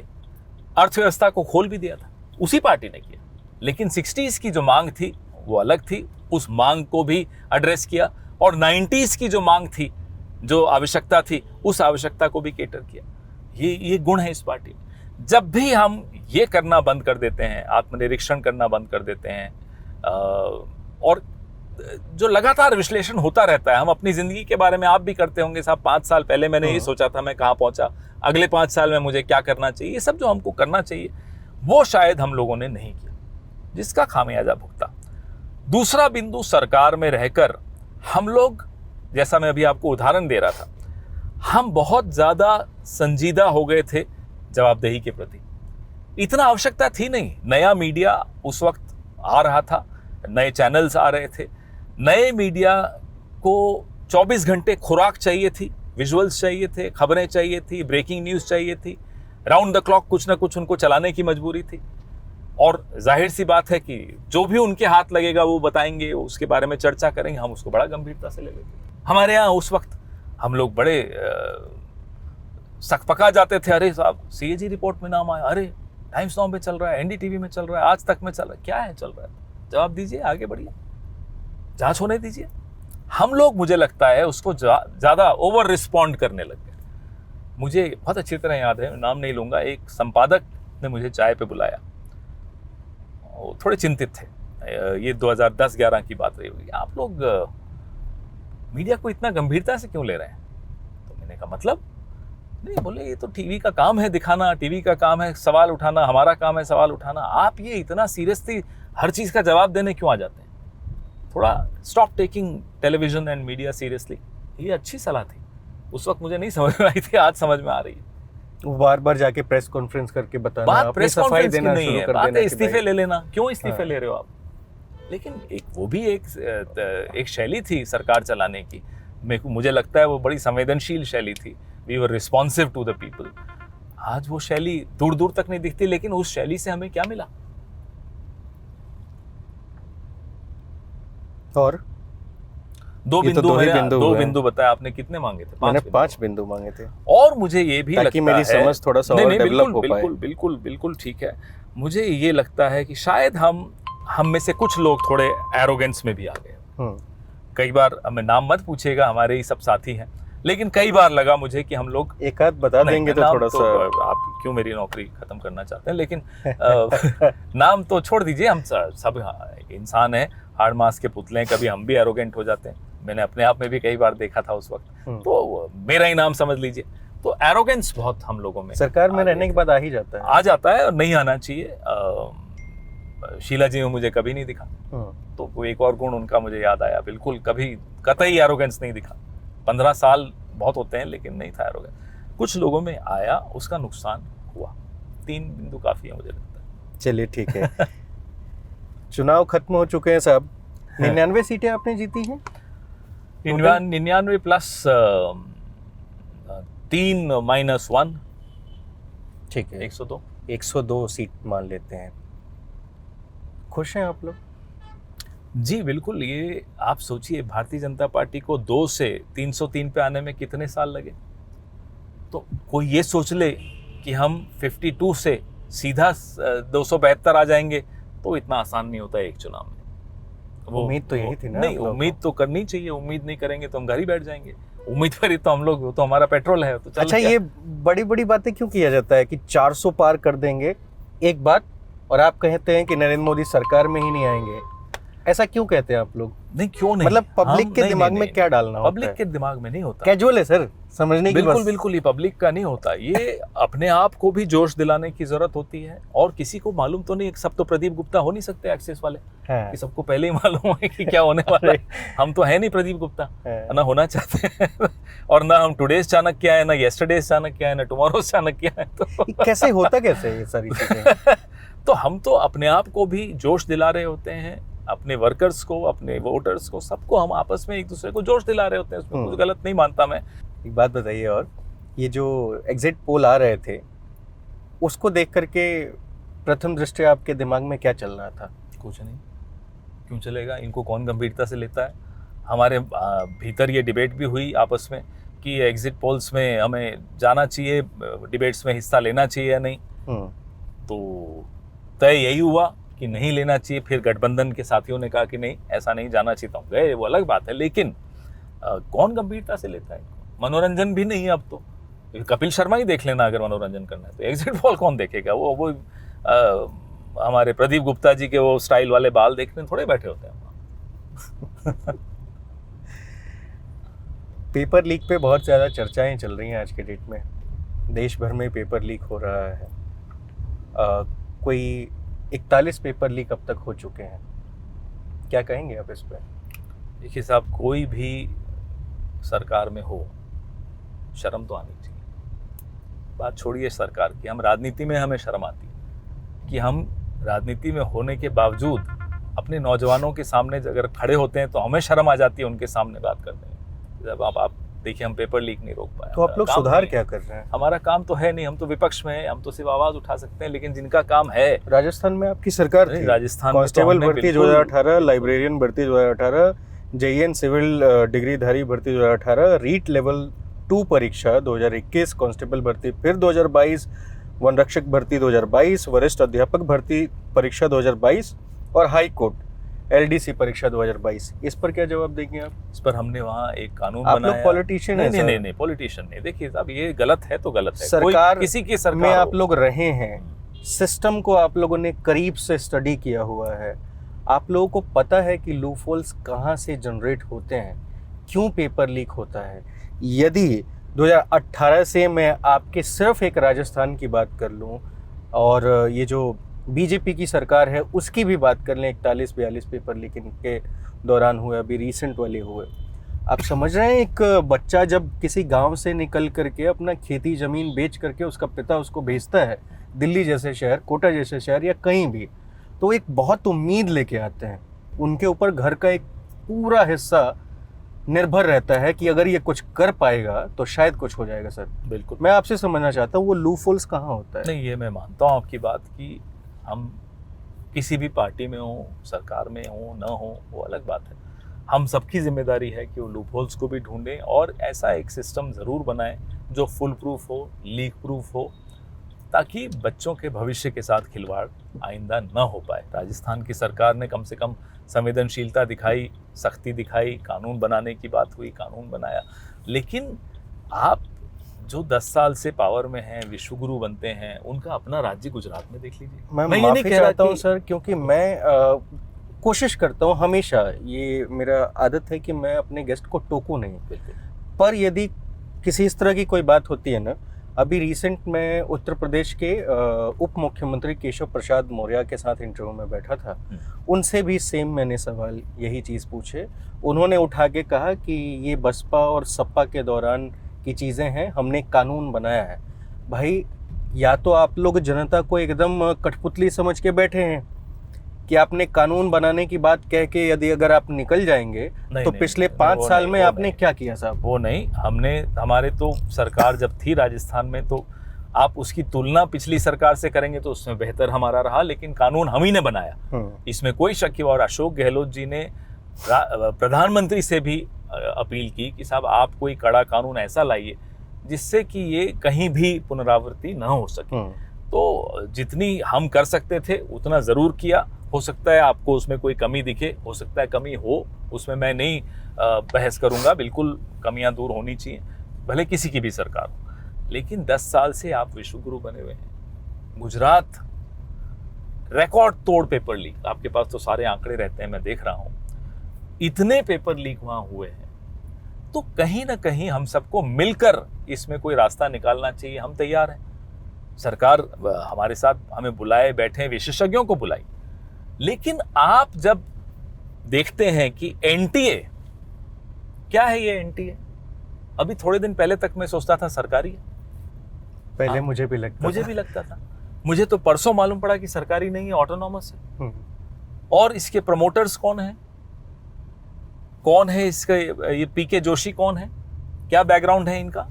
अर्थव्यवस्था को खोल भी दिया था, उसी पार्टी ने किया। लेकिन 60s की जो मांग थी वो अलग थी, उस मांग को भी एड्रेस किया, और 90s की जो मांग थी, जो आवश्यकता थी, उस आवश्यकता को भी केटर किया। ये गुण है इस पार्टी में। जब भी हम ये करना बंद कर देते हैं, आत्मनिरीक्षण करना बंद कर देते हैं, और जो लगातार विश्लेषण होता रहता है, हम अपनी जिंदगी के बारे में, आप भी करते होंगे साहब, 5 साल पहले मैंने ये सोचा था, मैं कहाँ पहुंचा, अगले 5 साल में मुझे क्या करना चाहिए, ये सब जो हमको करना चाहिए वो शायद हम लोगों ने नहीं किया, जिसका खामियाजा भुगता। दूसरा बिंदु, सरकार में रहकर हम लोग, जैसा मैं अभी आपको उदाहरण दे रहा था, हम बहुत ज्यादा संजीदा हो गए थे जवाबदेही के प्रति। इतना आवश्यकता थी नहीं, नया मीडिया उस वक्त आ रहा था, नए चैनल्स आ रहे थे, नए मीडिया को 24 घंटे खुराक चाहिए थी, विजुअल्स चाहिए थे, खबरें चाहिए थी, ब्रेकिंग न्यूज़ चाहिए थी, राउंड द क्लॉक कुछ ना कुछ उनको चलाने की मजबूरी थी। और जाहिर सी बात है कि जो भी उनके हाथ लगेगा वो बताएंगे, उसके बारे में चर्चा करेंगे, हम उसको बड़ा गंभीरता से ले लेते। हमारे यहाँ उस वक्त हम लोग बड़े सकपका जाते थे, अरे साहब CAG रिपोर्ट में नाम आया, अरे टाइम्स नाउ में चल रहा है, NDTV में चल रहा है, आज तक में चल रहा है, क्या है चल रहा है, जवाब दीजिए, आगे बढ़िए, जांच होने दीजिए। हम लोग, मुझे लगता है, उसको ज़्यादा ओवर रिस्पॉन्ड करने लग गए। मुझे बहुत अच्छी तरह याद है, नाम नहीं लूँगा, एक संपादक ने मुझे चाय पे बुलाया, वो थोड़े चिंतित थे, ये 2010-11 की बात रही होगी, आप लोग मीडिया को इतना गंभीरता से क्यों ले रहे हैं? तो मैंने कहा मतलब नहीं, बोले ये तो टीवी का काम है दिखाना, टीवी का काम है सवाल उठाना, हमारा काम है सवाल उठाना, आप ये इतना सीरियसली हर चीज़ का जवाब देने क्यों आ जाते हैं? थोड़ा stop taking television and media seriously. ये अच्छी सलाह थी, उस वक्त मुझे नहीं समझ में आई थी, आज समझ में आ रही है। बार बार जाके प्रेस कॉन्फ्रेंस करके बताना, बात प्रेस कॉन्फ्रेंस की नहीं है, बात है इस्तीफे ले लेना। क्यों इस्तीफे ले रहे हो आप? लेकिन एक वो भी एक शैली थी सरकार चलाने की, मुझे लगता है वो बड़ी संवेदनशील शैली थी, we were responsive to the people. आज वो शैली दूर दूर तक नहीं दिखती, लेकिन उस शैली से हमें क्या मिला? और दो बिंदु बताया आपने, कितने मांगे थे? मैंने 5 बिंदु मांगे थे। और मुझे ये भी लगता है, मेरी समझ थोड़ा सा और डेवलप हो पाए। बिल्कुल ठीक है। मुझे ये लगता है कि शायद हम में से कुछ लोग थोड़े एरोगेंस में भी आ गए। कई बार, हमें नाम मत पूछिएगा, हमारे ही सब साथी हैं, लेकिन कई बार लगा मुझे कि हम लोग, एक आध बता देंगे तो थोड़ा सा, आप क्यों मेरी नौकरी खत्म करना चाहते हैं, लेकिन नाम तो छोड़ दीजिए, हम सब इंसान हैं, हाड़ मास के पुतले हैं, कभी हम भी एरोगेंट हो जाते हैं, मैंने अपने आप में भी कई बार देखा था उस वक्त, तो मेरा ही नाम समझ लीजिए। तो एरोगेंस बहुत हम लोगों में सरकार में रहने के बाद आ ही जाता है, आ जाता है, और नहीं आना चाहिए। शीला जी में मुझे कभी नहीं दिखा, तो वो एक और गुण उनका मुझे याद आया, बिल्कुल कभी कतई एरोगेंस नहीं दिखा। 15 साल बहुत होते हैं, लेकिन नहीं था एरोगेंस। कुछ लोगों में आया, उसका नुकसान हुआ। 3 बिंदु काफी है मुझे लगता है। चलिए ठीक है। चुनाव खत्म हो चुके हैं साहब, 99 सीटें आपने जीती हैं, 99 प्लस 3 - 1, ठीक है, 102 सीट मान लेते हैं। खुश हैं आप लोग? जी बिल्कुल। ये आप सोचिए, भारतीय जनता पार्टी को 2 से 303 पे आने में कितने साल लगे। तो कोई ये सोच ले कि हम 52 से सीधा 272 आ जाएंगे, तो इतना आसान नहीं होता है एक चुनाव में। उम्मीद तो यही थी ना। नहीं, उम्मीद तो करनी चाहिए, उम्मीद नहीं करेंगे तो हम घर ही बैठ जाएंगे। उम्मीद पर ही तो हम लोग, तो हमारा पेट्रोल है तो अच्छा, ये बड़ी बड़ी बातें क्यों किया जाता है कि 400 पार कर देंगे एक बात, और आप कहते हैं कि नरेंद्र मोदी सरकार में ही नहीं आएंगे? ऐसा क्यों कहते हैं आप लोग? नहीं, क्यों नहीं, मतलब पब्लिक के दिमाग में क्या डालना होता है? पब्लिक के दिमाग में नहीं होता, कैजुअल है सर, समझने की बिल्कुल बिल्कुल, ये पब्लिक का नहीं होता। ये अपने आप को भी जोश दिलाने की जरूरत होती है, और किसी को मालूम तो नहीं, सब तो प्रदीप गुप्ता हो नहीं सकते एक्सेस वाले कि सबको पहले ही मालूम है कि क्या होने वाला है। हम तो है नहीं प्रदीप गुप्ता, ना होना चाहते हैं, और ना हम टुडेज चाणक्य है, ना येस्टरडेज चाणक्य है, ना टुमारोज चाणक्य है। तो कैसे होता, कैसे ये सारी चीजें? तो हम तो अपने आप को भी जोश दिला रहे होते हैं, अपने वर्कर्स को, अपने वोटर्स को, सबको हम आपस में एक दूसरे को जोश दिला रहे होते हैं, उसमें कुछ गलत नहीं मानता मैं। एक बात बताइए, और ये जो एग्जिट पोल आ रहे थे उसको देख करके प्रथम दृष्टि आपके दिमाग में क्या चल रहा था? कुछ नहीं, क्यों चलेगा, इनको कौन गंभीरता से लेता है। हमारे भीतर ये डिबेट भी हुई आपस में कि एग्जिट पोल्स में हमें जाना चाहिए, डिबेट्स में हिस्सा लेना चाहिए या नहीं। तो तय यही हुआ कि नहीं लेना चाहिए। फिर गठबंधन के साथियों ने कहा कि नहीं, ऐसा नहीं जाना चाहिए, तो हम गए, वो अलग बात है। लेकिन कौन गंभीरता से लेता है? मनोरंजन भी नहीं है अब तो। कपिल शर्मा ही देख लेना अगर मनोरंजन करना है तो। एग्जिट पोल कौन देखेगा? वो हमारे प्रदीप गुप्ता जी के वो स्टाइल वाले बाल देखने थोड़े बैठे होते हैं। पेपर लीक पे बहुत ज़्यादा चर्चाएं चल रही हैं आज के डेट में, देश भर में पेपर लीक हो रहा है। कोई 41 पेपर लीक अब तक हो चुके हैं, क्या कहेंगे आप इस पे? देखिए साहब, कोई भी सरकार में हो, शर्म तो आनी चाहिए। बात छोड़िए सरकार की, हम राजनीति में हमें शर्म आती है कि हम राजनीति में होने के बावजूद अपने नौजवानों के सामने अगर खड़े होते हैं तो हमें शर्म आ जाती है उनके सामने बात करने में। जब आप देखिए, हम पेपर लीक नहीं रोक पाए, तो आप लोग सुधार क्या कर रहे हैं? हमारा काम तो है नहीं, हम तो विपक्ष में हैं, हम तो सिर्फ आवाज उठा सकते हैं। लेकिन जिनका काम है, राजस्थान में आपकी सरकार थी, राजस्थान कांस्टेबल भर्ती 2018, लाइब्रेरियन भर्ती 2018, JEN सिविल डिग्रीधारी भर्ती 2018, रीट लेवल 2 परीक्षा 2021, कांस्टेबल भर्ती फिर 2022, वन रक्षक भर्ती 2022, वरिष्ठ अध्यापक भर्ती परीक्षा 2022 और हाई कोर्ट LDC परीक्षा 2022। इस पर क्या जवाब देंगे आप? इस पर हमने वहाँ एक कानून आप बनाया। लोग पॉलिटिशियन हैं? नहीं, पॉलिटिशियन नहीं। देखिए साहब, ये गलत है तो गलत है। सरकार किसी की सरकार में आप लोग रहे हैं, सिस्टम को आप लोगों ने करीब से स्टडी किया हुआ है, आप लोगों को पता है कि लूपहोल्स कहाँ से जनरेट होते हैं, क्यों पेपर लीक होता है। यदि 2018 से मैं आपके सिर्फ एक राजस्थान की बात कर लूँ और ये जो बीजेपी की सरकार है उसकी भी बात कर लें, 41-42 पेपर लीक इनके दौरान हुए, अभी रिसेंट वाले हुए। आप समझ रहे हैं, एक बच्चा जब किसी गांव से निकल करके अपना खेती ज़मीन बेच करके उसका पिता उसको भेजता है दिल्ली जैसे शहर, कोटा जैसे शहर या कहीं भी, तो एक बहुत उम्मीद लेके आते हैं। उनके ऊपर घर का एक पूरा हिस्सा निर्भर रहता है कि अगर ये कुछ कर पाएगा तो शायद कुछ हो जाएगा। सर बिल्कुल, मैं आपसे समझना चाहता हूँ वो लूपहोल्स कहाँ होता है? नहीं, ये मैं मानता हूँ आपकी बात कि हम किसी भी पार्टी में हो, सरकार में हो ना हो, वो अलग बात है। हम सबकी जिम्मेदारी है कि वो लूपहोल्स को भी ढूंढें और ऐसा एक सिस्टम ज़रूर बनाएं जो फुल प्रूफ हो, लीक प्रूफ हो, ताकि बच्चों के भविष्य के साथ खिलवाड़ आइंदा न हो पाए। राजस्थान की सरकार ने कम से कम संवेदनशीलता दिखाई, सख्ती दिखाई, कानून बनाने की बात हुई, कानून बनाया। लेकिन आप जो 10 साल से पावर में हैं, विश्वगुरु बनते हैं, उनका अपना राज्य गुजरात में देख लीजिए। मैं माफी चाहता हूँ सर, क्योंकि मैं कोशिश करता हूँ हमेशा, ये मेरा आदत है कि मैं अपने गेस्ट को टोकूं नहीं। बिल्कुल। पर यदि किसी इस तरह की कोई बात होती है ना, अभी रिसेंट में उत्तर प्रदेश के उप मुख्यमंत्री केशव प्रसाद मौर्य के साथ इंटरव्यू में बैठा था, उनसे भी सेम मैंने सवाल यही चीज़ पूछे। उन्होंने उठा के कहा कि ये बसपा और सपा के दौरान की चीज़ें हैं, हमने कानून बनाया है। भाई, या तो आप लोग जनता को एकदम कठपुतली समझ के बैठे हैं कि आपने कानून बनाने की बात कह के यदि अगर आप निकल जाएंगे तो पिछले 5 साल में आपने क्या किया साहब? वो नहीं, हमारे तो सरकार जब थी राजस्थान में, तो आप उसकी तुलना पिछली सरकार से करेंगे तो उसमें बेहतर हमारा रहा, लेकिन कानून हम ही ने बनाया, इसमें कोई शक की। और अशोक गहलोत जी ने प्रधानमंत्री से भी अपील की कि साहब आप कोई कड़ा कानून ऐसा लाइए जिससे कि ये कहीं भी पुनरावृत्ति न हो सके। तो जितनी हम कर सकते थे उतना ज़रूर किया, हो सकता है आपको उसमें कोई कमी दिखे, हो सकता है कमी हो, उसमें मैं नहीं बहस करूंगा, बिल्कुल कमियां दूर होनी चाहिए, भले किसी की भी सरकार हो। लेकिन 10 साल से आप विश्वगुरु बने हुए हैं। गुजरात रिकॉर्ड तोड़ पेपर लीक, आपके पास तो सारे आंकड़े रहते हैं, मैं देख रहा हूं, इतने पेपर लीक वहां हुए हैं। तो कहीं ना कहीं हम सबको मिलकर इसमें कोई रास्ता निकालना चाहिए। हम तैयार हैं, सरकार हमारे साथ हमें बुलाए, बैठे, विशेषज्ञों को बुलाई। लेकिन आप जब देखते हैं कि एनटीए क्या है, ये एनटीए अभी थोड़े दिन पहले तक मैं सोचता था सरकारी है, पहले मुझे भी लगता था। मुझे तो परसों मालूम पड़ा कि सरकारी नहीं है, ऑटोनॉमस है। और इसके प्रमोटर्स कौन है इसका, ये पीके जोशी कौन है, क्या बैकग्राउंड है इनका,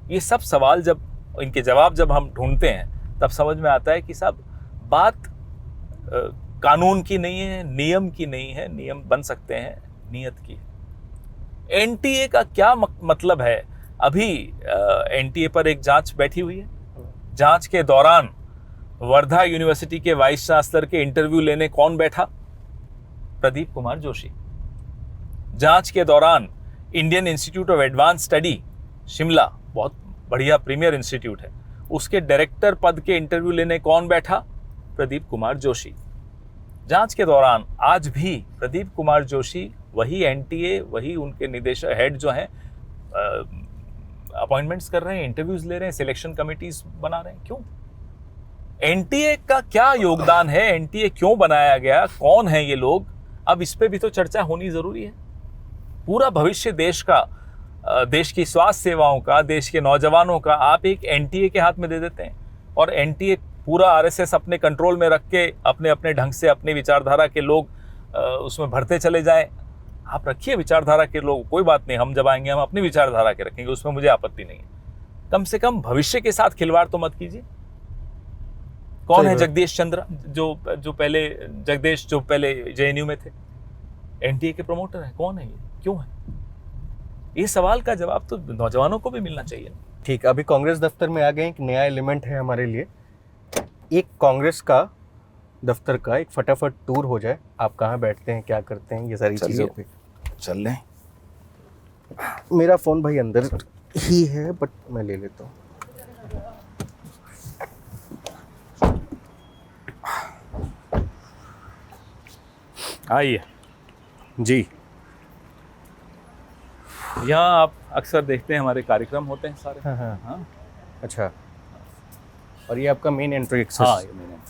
ये सब सवाल जब इनके जवाब जब हम ढूंढते हैं तब समझ में आता है कि साहब बात कानून की नहीं है, नियम की नहीं है, नियम बन सकते हैं, नियत की है। एनटीए का क्या मतलब है? अभी एनटीए पर एक जांच बैठी हुई है। जांच के दौरान वर्धा यूनिवर्सिटी के वाइस चांसलर के इंटरव्यू लेने कौन बैठा? प्रदीप कुमार जोशी। जांच के दौरान Indian institute of advance study Shimla, बहुत बढ़िया प्रीमियर इंस्टीट्यूट है, उसके डायरेक्टर पद के इंटरव्यू लेने कौन बैठा? प्रदीप कुमार जोशी। जांच के दौरान आज भी प्रदीप कुमार जोशी वही एनटीए, वही उनके निदेशक हेड जो हैं, अपॉइंटमेंट्स कर रहे हैं, इंटरव्यूज ले रहे हैं, सिलेक्शन कमिटीज बना रहे हैं। क्यों? एनटीए का क्या योगदान है? एनटीए क्यों बनाया गया? कौन है ये लोग? अब इस पे भी तो चर्चा होनी जरूरी है। पूरा भविष्य देश का, देश की स्वास्थ्य सेवाओं का, देश के नौजवानों का आप एक एनटीए के हाथ में दे देते हैं, और एनटीए पूरा आरएसएस अपने कंट्रोल में रख के अपने अपने ढंग से अपनी विचारधारा के लोग उसमें भरते चले जाएं। आप रखिए विचारधारा के लोग, कोई बात नहीं, हम जब आएंगे हम अपनी विचारधारा के रखेंगे, उसमें मुझे आपत्ति नहीं है। कम से कम भविष्य के साथ खिलवाड़ तो मत कीजिए। कौन है जगदीश चंद्र जो पहले जेएनयू में थे, एनटीए के प्रमोटर हैं? कौन है ये, क्यों है? ये सवाल का जवाब तो नौजवानों को भी मिलना चाहिए। ठीक, अभी कांग्रेस दफ्तर में आ गए, एक नया एलिमेंट है हमारे लिए। एक कांग्रेस का दफ्तर का एक फटाफट टूर हो जाए, आप कहाँ बैठते हैं, क्या करते हैं, ये सारी चीज़ें पे चल लें। मेरा फ़ोन भाई अंदर ही है, बट मैं ले लेता हूँ। आइए जी। यहाँ आप अक्सर देखते हैं हमारे कार्यक्रम होते हैं सारे। हाँ। अच्छा, और ये आपका मेन एंट्री एक्सेस? हाँ, ये मेन एंट्री।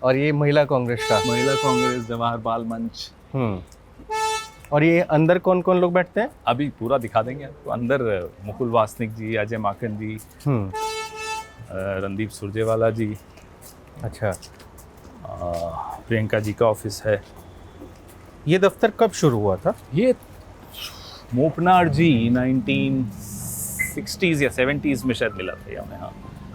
और ये महिला कांग्रेस का? महिला कांग्रेस, जवाहर बाल मंच। और ये अंदर कौन कौन लोग बैठते हैं? अभी पूरा दिखा देंगे आपको। अंदर मुकुल वासनिक जी, अजय माकन जी, रणदीप सुरजेवाला जी। अच्छा। प्रियंका जी का ऑफिस है। ये दफ्तर कब शुरू हुआ था? ये मोपनार जी 1960s या 70s में शायद मिला था हमें। हाँ,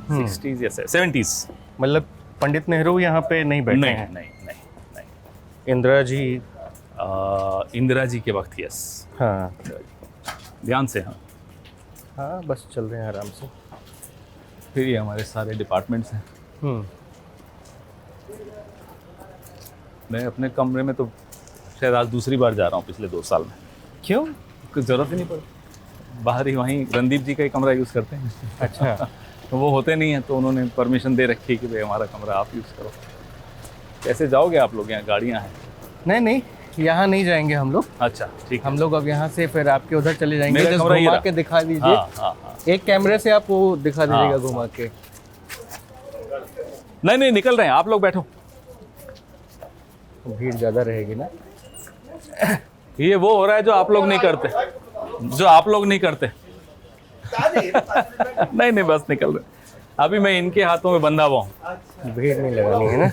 60s या 70s। मतलब पंडित नेहरू यहाँ पे नहीं बैठे हैं? नहीं। इंदिरा जी? इंदिरा जी के वक्त, यस। हाँ, ध्यान से। हाँ, बस चल रहे हैं आराम से। फिर ये हमारे सारे डिपार्टमेंट्स हैं। मैं अपने कमरे में तो शायद आज दूसरी बार जा रहा हूँ पिछले 2 साल में। क्यों? कुछ ज़रूरत ही नहीं पड़ी, बाहर ही वहीं रणदीप जी का ही कमरा यूज़ करते हैं। अच्छा। तो वो होते नहीं हैं, तो उन्होंने परमिशन दे रखी है कि भाई हमारा कमरा आप यूज़ करो। कैसे जाओगे आप लोग? यहाँ गाड़ियाँ हैं? नहीं, यहाँ नहीं जाएंगे हम लोग। अच्छा, ठीक। हम लोग अब यहाँ से फिर आपके उधर चले जाएंगे। मेरा कमरा घुमा के दिखा दीजिए। हाँ। एक कैमरे से आप वो दिखा दीजिएगा घुमा के। नहीं, निकल रहे हैं, आप लोग बैठो। भीड़ ज़्यादा रहेगी ना? ये वो हो रहा है जो आप लोग नहीं करते, नहीं, बस निकल रहे। अभी मैं इनके हाथों में बंधा हुआ हूँ। भीड़ नहीं लगानी है ना?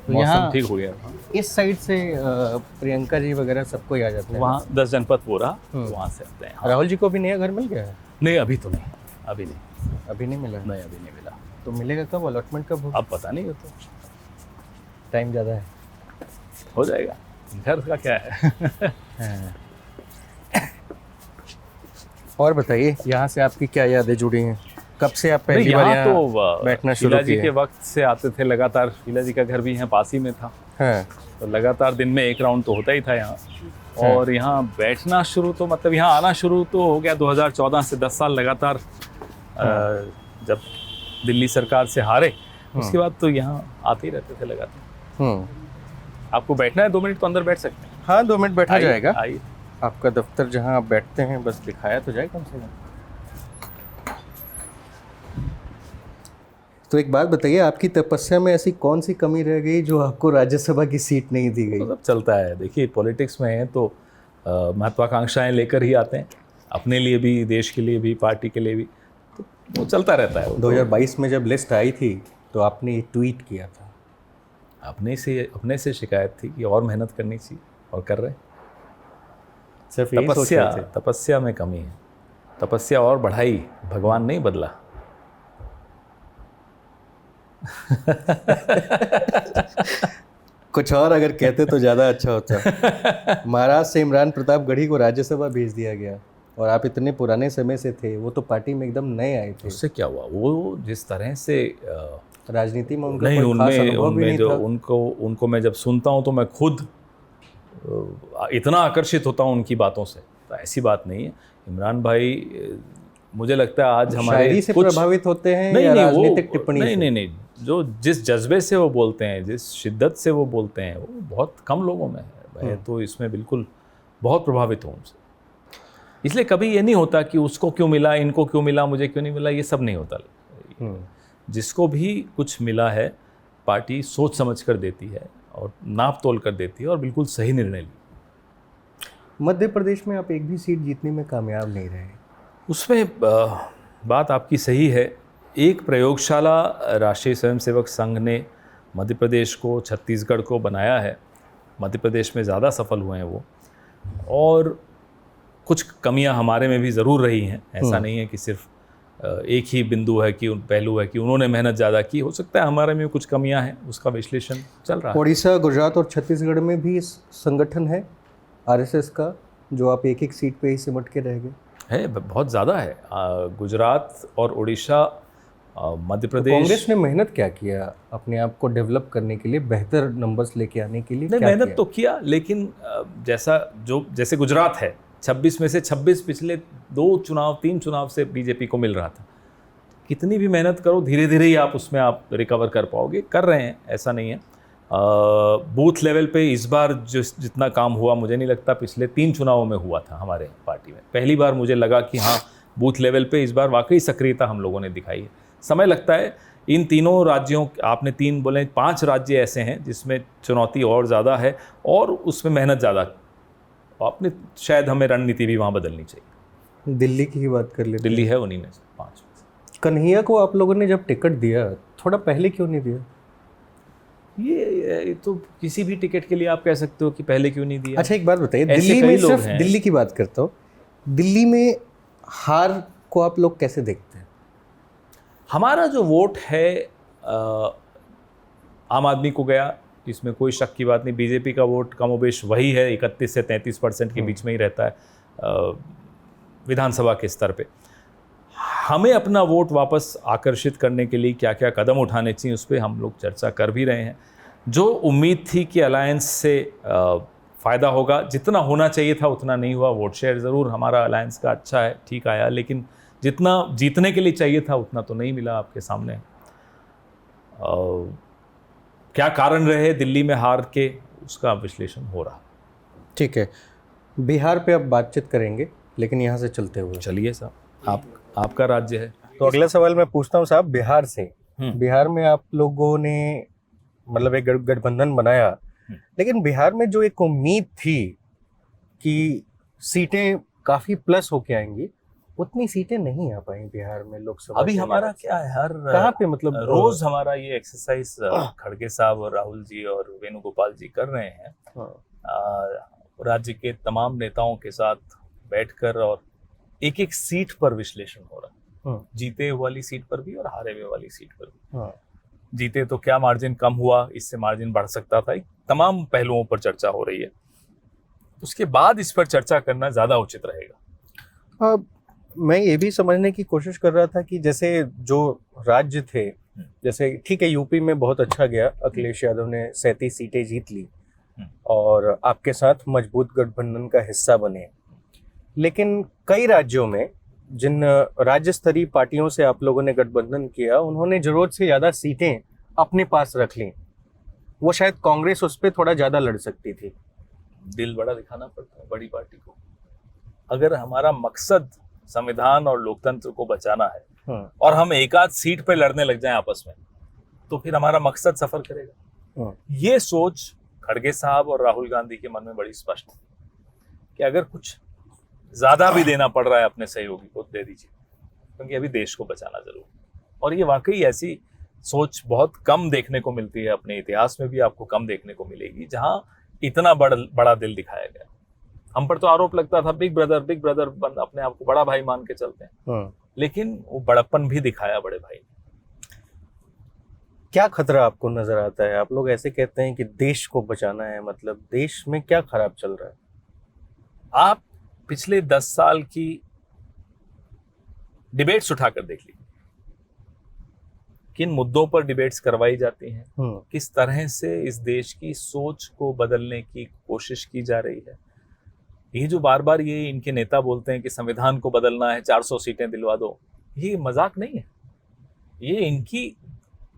मौसम ठीक हो गया। इस साइड से प्रियंका जी वगैरह सबको ही आ जाते हैं। वहाँ 10 जनपद पूरा वहाँ से आते हैं। राहुल जी को भी नया घर मिल गया है? नहीं, अभी तो नहीं, अभी नहीं मिला। नहीं, अभी नहीं मिला। तो मिलेगा कब? अलॉटमेंट कब होगा? अब पता नहीं, तो टाइम ज़्यादा है, हो जाएगा। घर का क्या है। और बताइए, यहाँ से आपकी क्या यादें जुड़ी हैं? कब से आप पहली बार यहाँ यहाँ तो बैठना शुरू शीला जी किए? के वक्त से आते थे लगातार। शीला जी का घर भी यहाँ पास ही में था, हाँ, तो लगातार दिन में एक राउंड तो होता ही था यहाँ। और यहाँ बैठना शुरू तो मतलब यहाँ आना शुरू तो हो गया 2014 से, 10 साल लगातार। जब दिल्ली सरकार से हारे उसके बाद तो यहाँ आते ही रहते थे लगातार। आपको बैठना है 2 मिनट तो अंदर बैठ सकते हैं। हाँ 2 मिनट बैठा आइए, जाएगा। आइए। आपका दफ्तर जहाँ आप बैठते हैं बस दिखाया तो जाए कम से कम। तो एक बात बताइए, आपकी तपस्या में ऐसी कौन सी कमी रह गई जो आपको राज्यसभा की सीट नहीं दी गई? मतलब चलता है, देखिए पॉलिटिक्स में है तो महत्वाकांक्षाएं लेकर ही आते हैं, अपने लिए भी, देश के लिए भी, पार्टी के लिए भी, तो वो चलता रहता है। 2022 में जब लिस्ट आई थी तो आपने ये ट्वीट किया था। अपने से शिकायत थी कि और मेहनत करनी चाहिए, और कर रहे हैं। सिर्फ यही सोच रहे थे? तपस्या में कमी है, तपस्या और बढ़ाई, भगवान नहीं बदला। कुछ और अगर कहते तो ज़्यादा अच्छा होता। महाराज से इमरान प्रताप गढ़ी को राज्यसभा भेज दिया गया और आप इतने पुराने समय से थे, वो तो पार्टी में एकदम नए आए थे। उससे क्या हुआ? वो जिस तरह से राजनीति में उनका नहीं, कोई खास अनुभव भी उनमें नहीं जो था। उनको मैं जब सुनता हूँ तो मैं खुद इतना आकर्षित होता हूँ उनकी बातों से। तो ऐसी बात नहीं है। इमरान भाई मुझे लगता है आज हमारे शायरी से कुछ प्रभावित होते हैं नहीं, या नहीं, राजनीतिक टिप्पणी नहीं, से? नहीं, नहीं, जो जिस जज्बे से वो बोलते हैं, जिस शिद्दत से वो बोलते हैं, वो बहुत कम लोगों में है। मैं तो इसमें बिल्कुल बहुत प्रभावित हूँ उनसे। इसलिए कभी ये नहीं होता कि उसको क्यों मिला, इनको क्यों मिला, मुझे क्यों नहीं मिला, ये सब नहीं होता। जिसको भी कुछ मिला है पार्टी सोच समझ कर देती है और नाप तोल कर देती है और बिल्कुल सही निर्णय ली। मध्य प्रदेश में आप एक भी सीट जीतने में कामयाब नहीं रहे। उसमें बात आपकी सही है। एक प्रयोगशाला राष्ट्रीय स्वयंसेवक संघ ने मध्य प्रदेश को, छत्तीसगढ़ को बनाया है। मध्य प्रदेश में ज़्यादा सफल हुए हैं वो, और कुछ कमियां हमारे में भी ज़रूर रही हैं। ऐसा नहीं है कि सिर्फ एक ही बिंदु है कि पहलू है कि उन्होंने मेहनत ज़्यादा की। हो सकता है हमारे में कुछ कमियां हैं, उसका विश्लेषण चल रहा है। उड़ीसा, गुजरात और छत्तीसगढ़ में भी संगठन है आरएसएस का, जो आप एक एक सीट पे ही सिमट के रह गए। है, बहुत ज़्यादा है। गुजरात और उड़ीसा, मध्य प्रदेश। कांग्रेस ने मेहनत क्या किया अपने आप को डेवलप करने के लिए, बेहतर नंबर्स लेके आने के लिए? नहीं, मेहनत तो किया, लेकिन जैसे गुजरात है, 26 में से 26 पिछले 3 चुनाव से बीजेपी को मिल रहा था। कितनी भी मेहनत करो, धीरे धीरे ही आप उसमें आप रिकवर कर पाओगे। कर रहे हैं, ऐसा नहीं है। बूथ लेवल पे इस बार जितना काम हुआ, मुझे नहीं लगता पिछले 3 चुनावों में हुआ था हमारे पार्टी में। पहली बार मुझे लगा कि हाँ, बूथ लेवल पे इस बार वाकई सक्रियता हम लोगों ने दिखाई है। समय लगता है। इन तीनों राज्यों, आपने 3 बोले, 5 राज्य ऐसे हैं जिसमें चुनौती और ज़्यादा है और उसमें मेहनत ज़्यादा। आपने शायद हमें रणनीति भी वहाँ बदलनी चाहिए। दिल्ली की ही बात कर लेते। दिल्ली है उन्हीं में से 5। कन्हैया को आप लोगों ने जब टिकट दिया, थोड़ा पहले क्यों नहीं दिया? ये तो किसी भी टिकट के लिए आप कह सकते हो कि पहले क्यों नहीं दिया। अच्छा एक बात बताइए, ऐसे दिल्ली कई में, लोग सिर्फ हैं। दिल्ली की बात करता हूँ, दिल्ली में हार को आप लोग कैसे देखते हैं? हमारा जो वोट है आम आदमी को गया, इसमें कोई शक की बात नहीं। बीजेपी का वोट कमोबेश वही है, 31 से 33% के बीच में ही रहता है विधानसभा के स्तर पे। हमें अपना वोट वापस आकर्षित करने के लिए क्या क्या कदम उठाने चाहिए, उस पर हम लोग चर्चा कर भी रहे हैं। जो उम्मीद थी कि अलायंस से फ़ायदा होगा, जितना होना चाहिए था उतना नहीं हुआ। वोट शेयर ज़रूर हमारा अलायंस का अच्छा है, ठीक आया, लेकिन जितना जीतने के लिए चाहिए था उतना तो नहीं मिला। आपके सामने क्या कारण रहे दिल्ली में हार के, उसका विश्लेषण हो रहा। ठीक है, बिहार पे अब बातचीत करेंगे, लेकिन यहाँ से चलते हुए चलिए साहब, आपका राज्य है तो अगला सवाल मैं पूछता हूँ साहब, बिहार से। बिहार में आप लोगों ने मतलब एक गठबंधन बनाया, लेकिन बिहार में जो एक उम्मीद थी कि सीटें काफी प्लस होके आएंगी, उतनी सीटें नहीं आ पाई बिहार में लोकसभा। अभी हमारा क्या है, हर कहाँ पे मतलब रोज हमारा ये एक्सरसाइज खड़गे साहब और राहुल जी और वेणुगोपाल जी कर रहे हैं। राज्य के तमाम नेताओं के साथ बैठकर और एक एक सीट पर विश्लेषण हो रहा है। जीते हुए वाली सीट पर भी और हारे हुए वाली सीट पर भी। जीते तो क्या मार्जिन कम हुआ, इससे मार्जिन बढ़ सकता था, तमाम पहलुओं पर चर्चा हो रही है। उसके बाद इस पर चर्चा करना ज्यादा उचित रहेगा। मैं ये भी समझने की कोशिश कर रहा था कि जैसे जो राज्य थे, जैसे ठीक है यूपी में बहुत अच्छा गया, अखिलेश यादव ने 37 सीटें जीत ली और आपके साथ मजबूत गठबंधन का हिस्सा बने। लेकिन कई राज्यों में जिन राज्य स्तरीय पार्टियों से आप लोगों ने गठबंधन किया, उन्होंने जरूरत से ज्यादा सीटें अपने पास रख ली। वो शायद कांग्रेस उस पर थोड़ा ज्यादा लड़ सकती थी। दिल बड़ा दिखाना पड़ता है बड़ी पार्टी को। अगर हमारा मकसद संविधान और लोकतंत्र को बचाना है और हम एक आध सीट पे लड़ने लग जाएं आपस में, तो फिर हमारा मकसद सफर करेगा। ये सोच खड़गे साहब और राहुल गांधी के मन में बड़ी स्पष्ट है कि अगर कुछ ज्यादा भी देना पड़ रहा है अपने सहयोगी को दे दीजिए, क्योंकि अभी देश को बचाना जरूर। और ये वाकई ऐसी सोच बहुत कम देखने को मिलती है, अपने इतिहास में भी आपको कम देखने को मिलेगी जहां इतना बड़ा दिल दिखाया गया। हम पर तो आरोप लगता था बिग ब्रदर अपने आप को बड़ा भाई मान के चलते हैं, लेकिन वो बड़प्पन भी दिखाया बड़े भाई। क्या खतरा आपको नजर आता है? आप लोग ऐसे कहते हैं कि देश को बचाना है, मतलब देश में क्या खराब चल रहा है? आप पिछले 10 साल की डिबेट्स उठाकर देख लीजिए, किन मुद्दों पर डिबेट्स करवाई जाती हैं, किस तरह से इस देश की सोच को बदलने की कोशिश की जा रही है। ये जो बार बार ये इनके नेता बोलते हैं कि संविधान को बदलना है, 400 सीटें दिलवा दो, ये मजाक नहीं है, ये इनकी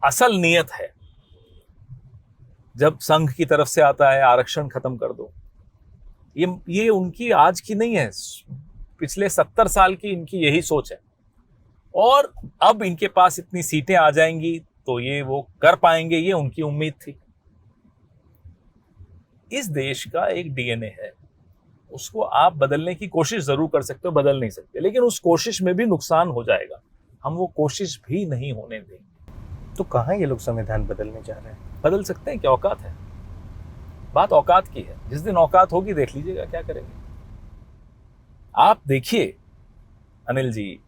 असल नियत है। जब संघ की तरफ से आता है आरक्षण खत्म कर दो, ये उनकी आज की नहीं है, पिछले 70 साल की इनकी यही सोच है। और अब इनके पास इतनी सीटें आ जाएंगी तो ये वो कर पाएंगे, ये उनकी उम्मीद थी। इस देश का एक डीएनए है, उसको आप बदलने की कोशिश जरूर कर सकते हो, बदल नहीं सकते, लेकिन उस कोशिश में भी नुकसान हो जाएगा। हम वो कोशिश भी नहीं होने देंगे। तो कहाँ ये लोग संविधान बदलने जा रहे हैं? बदल सकते हैं, क्या औकात है? बात औकात की है। जिस दिन औकात होगी देख लीजिएगा क्या करेंगे। आप देखिए अनिल जी,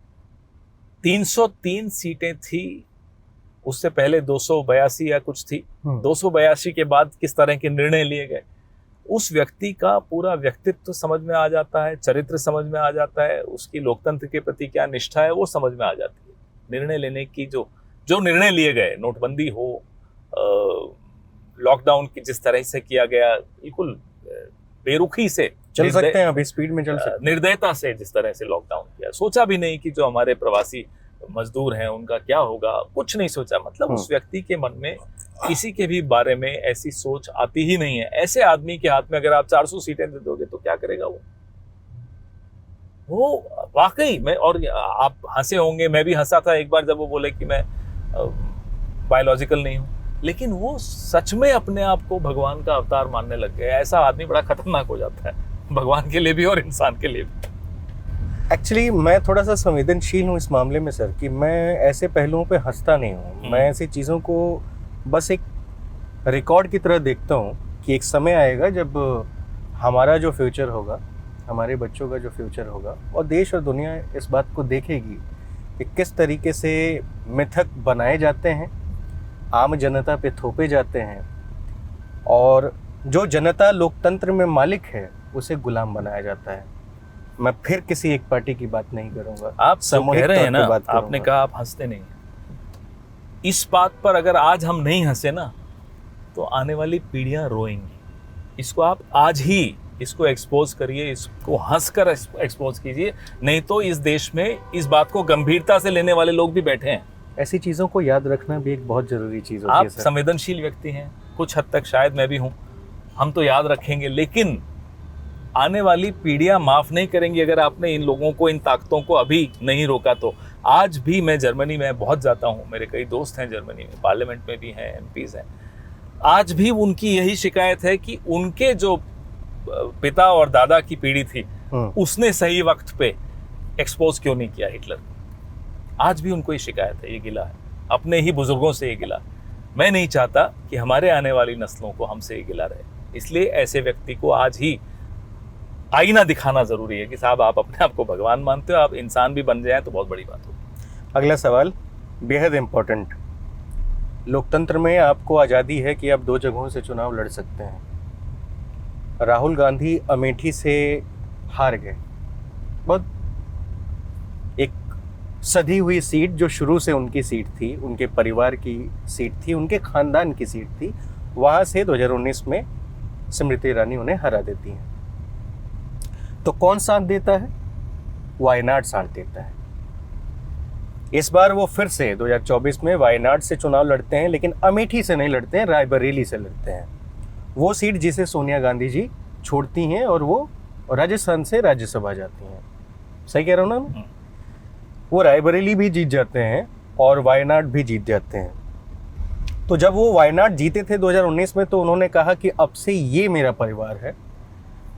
303 सीटें थी, उससे पहले 282 या कुछ थी। 282 के बाद किस तरह के निर्णय लिए गए, उस व्यक्ति का पूरा व्यक्तित्व समझ में आ जाता है, चरित्र समझ में आ जाता है, उसकी लोकतंत्र के प्रति क्या निष्ठा है वो समझ में आ जाती है। निर्णय लेने की जो निर्णय लिए गए, नोटबंदी हो, लॉकडाउन की जिस तरह से किया गया, बिल्कुल बेरुखी से चल सकते हैं, अभी स्पीड में चल सकते हैं, निर्दयता से जिस तरह से लॉकडाउन किया, सोचा भी नहीं कि जो हमारे प्रवासी मजदूर हैं उनका क्या होगा, कुछ नहीं सोचा। मतलब उस व्यक्ति के मन में किसी के भी बारे में ऐसी सोच आती ही नहीं है। ऐसे आदमी के हाथ में अगर आप 400 सीटें दे दोगे तो क्या करेगा वो वाकई में। और आप हंसे होंगे, मैं भी हंसा था एक बार जब वो बोले कि मैं बायोलॉजिकल नहीं हूं, लेकिन वो सच में अपने आप को भगवान का अवतार मानने लग गए। ऐसा आदमी बड़ा खतरनाक हो जाता है, भगवान के लिए भी और इंसान के लिए भी। एक्चुअली मैं थोड़ा सा संवेदनशील हूँ इस मामले में सर, कि मैं ऐसे पहलुओं पे हंसता नहीं हूँ। मैं ऐसी चीज़ों को बस एक रिकॉर्ड की तरह देखता हूँ कि एक समय आएगा जब हमारा जो फ्यूचर होगा, हमारे बच्चों का जो फ्यूचर होगा, और देश और दुनिया इस बात को देखेगी कि किस तरीके से मिथक बनाए जाते हैं, आम जनता पे थोपे जाते हैं, और जो जनता लोकतंत्र में मालिक है उसे गुलाम बनाया जाता है। मैं फिर किसी एक पार्टी की बात नहीं करूंगा। आप कह रहे हैं ना, आपने कहा आप हंसते नहीं हैं। इस बात पर अगर आज हम नहीं हंसे ना तो आने वाली पीढ़ियां रोएंगी। इसको आप आज ही इसको एक्सपोज करिए, इसको हंसकर एक्सपोज कीजिए, नहीं तो इस देश में इस बात को गंभीरता से लेने वाले लोग भी बैठे हैं। ऐसी चीजों को याद रखना भी एक बहुत जरूरी चीज होती है। आप संवेदनशील व्यक्ति हैं, कुछ हद तक शायद मैं भी हूं, हम तो याद रखेंगे, लेकिन आने वाली पीढ़ियां माफ नहीं करेंगी अगर आपने इन लोगों को, इन ताकतों को अभी नहीं रोका तो। आज भी मैं जर्मनी में बहुत जाता हूं, मेरे कई दोस्त हैं जर्मनी में, पार्लियामेंट में भी हैं, एमपीज हैं। आज भी उनकी यही शिकायत है कि उनके जो पिता और दादा की पीढ़ी थी उसने सही वक्त पे एक्सपोज क्यों नहीं किया हिटलर। आज भी उनको ये शिकायत है, ये गिला है, अपने ही बुजुर्गों से ये गिला। मैं नहीं चाहता कि हमारे आने वाली नस्लों को हमसे ये गिला रहे, इसलिए ऐसे व्यक्ति को आज ही आईना दिखाना जरूरी है कि साहब आप अपने आप को भगवान मानते हो, आप इंसान भी बन जाए तो बहुत बड़ी बात हो। अगला सवाल बेहद इम्पोर्टेंट। लोकतंत्र में आपको आज़ादी है कि आप 2 जगहों से चुनाव लड़ सकते हैं। राहुल गांधी अमेठी से हार गए, बहुत सधी हुई सीट जो शुरू से उनकी सीट थी, उनके परिवार की सीट थी, उनके खानदान की सीट थी, वहाँ से 2019 में स्मृति ईरानी उन्हें हरा देती हैं। तो कौन साथ देता है? वायनाड साथ देता है। इस बार वो फिर से 2024 में वायनाड से चुनाव लड़ते हैं, लेकिन अमेठी से नहीं लड़ते हैं, रायबरेली से लड़ते हैं। वो सीट जिसे सोनिया गांधी जी छोड़ती हैं और वो राजस्थान से राज्यसभा जाती हैं। सही कह रहा हूँ ना? वो रायबरेली भी जीत जाते हैं और वायनाड भी जीत जाते हैं। तो जब वो वायनाड जीते थे 2019 में, तो उन्होंने कहा कि अब से ये मेरा परिवार है।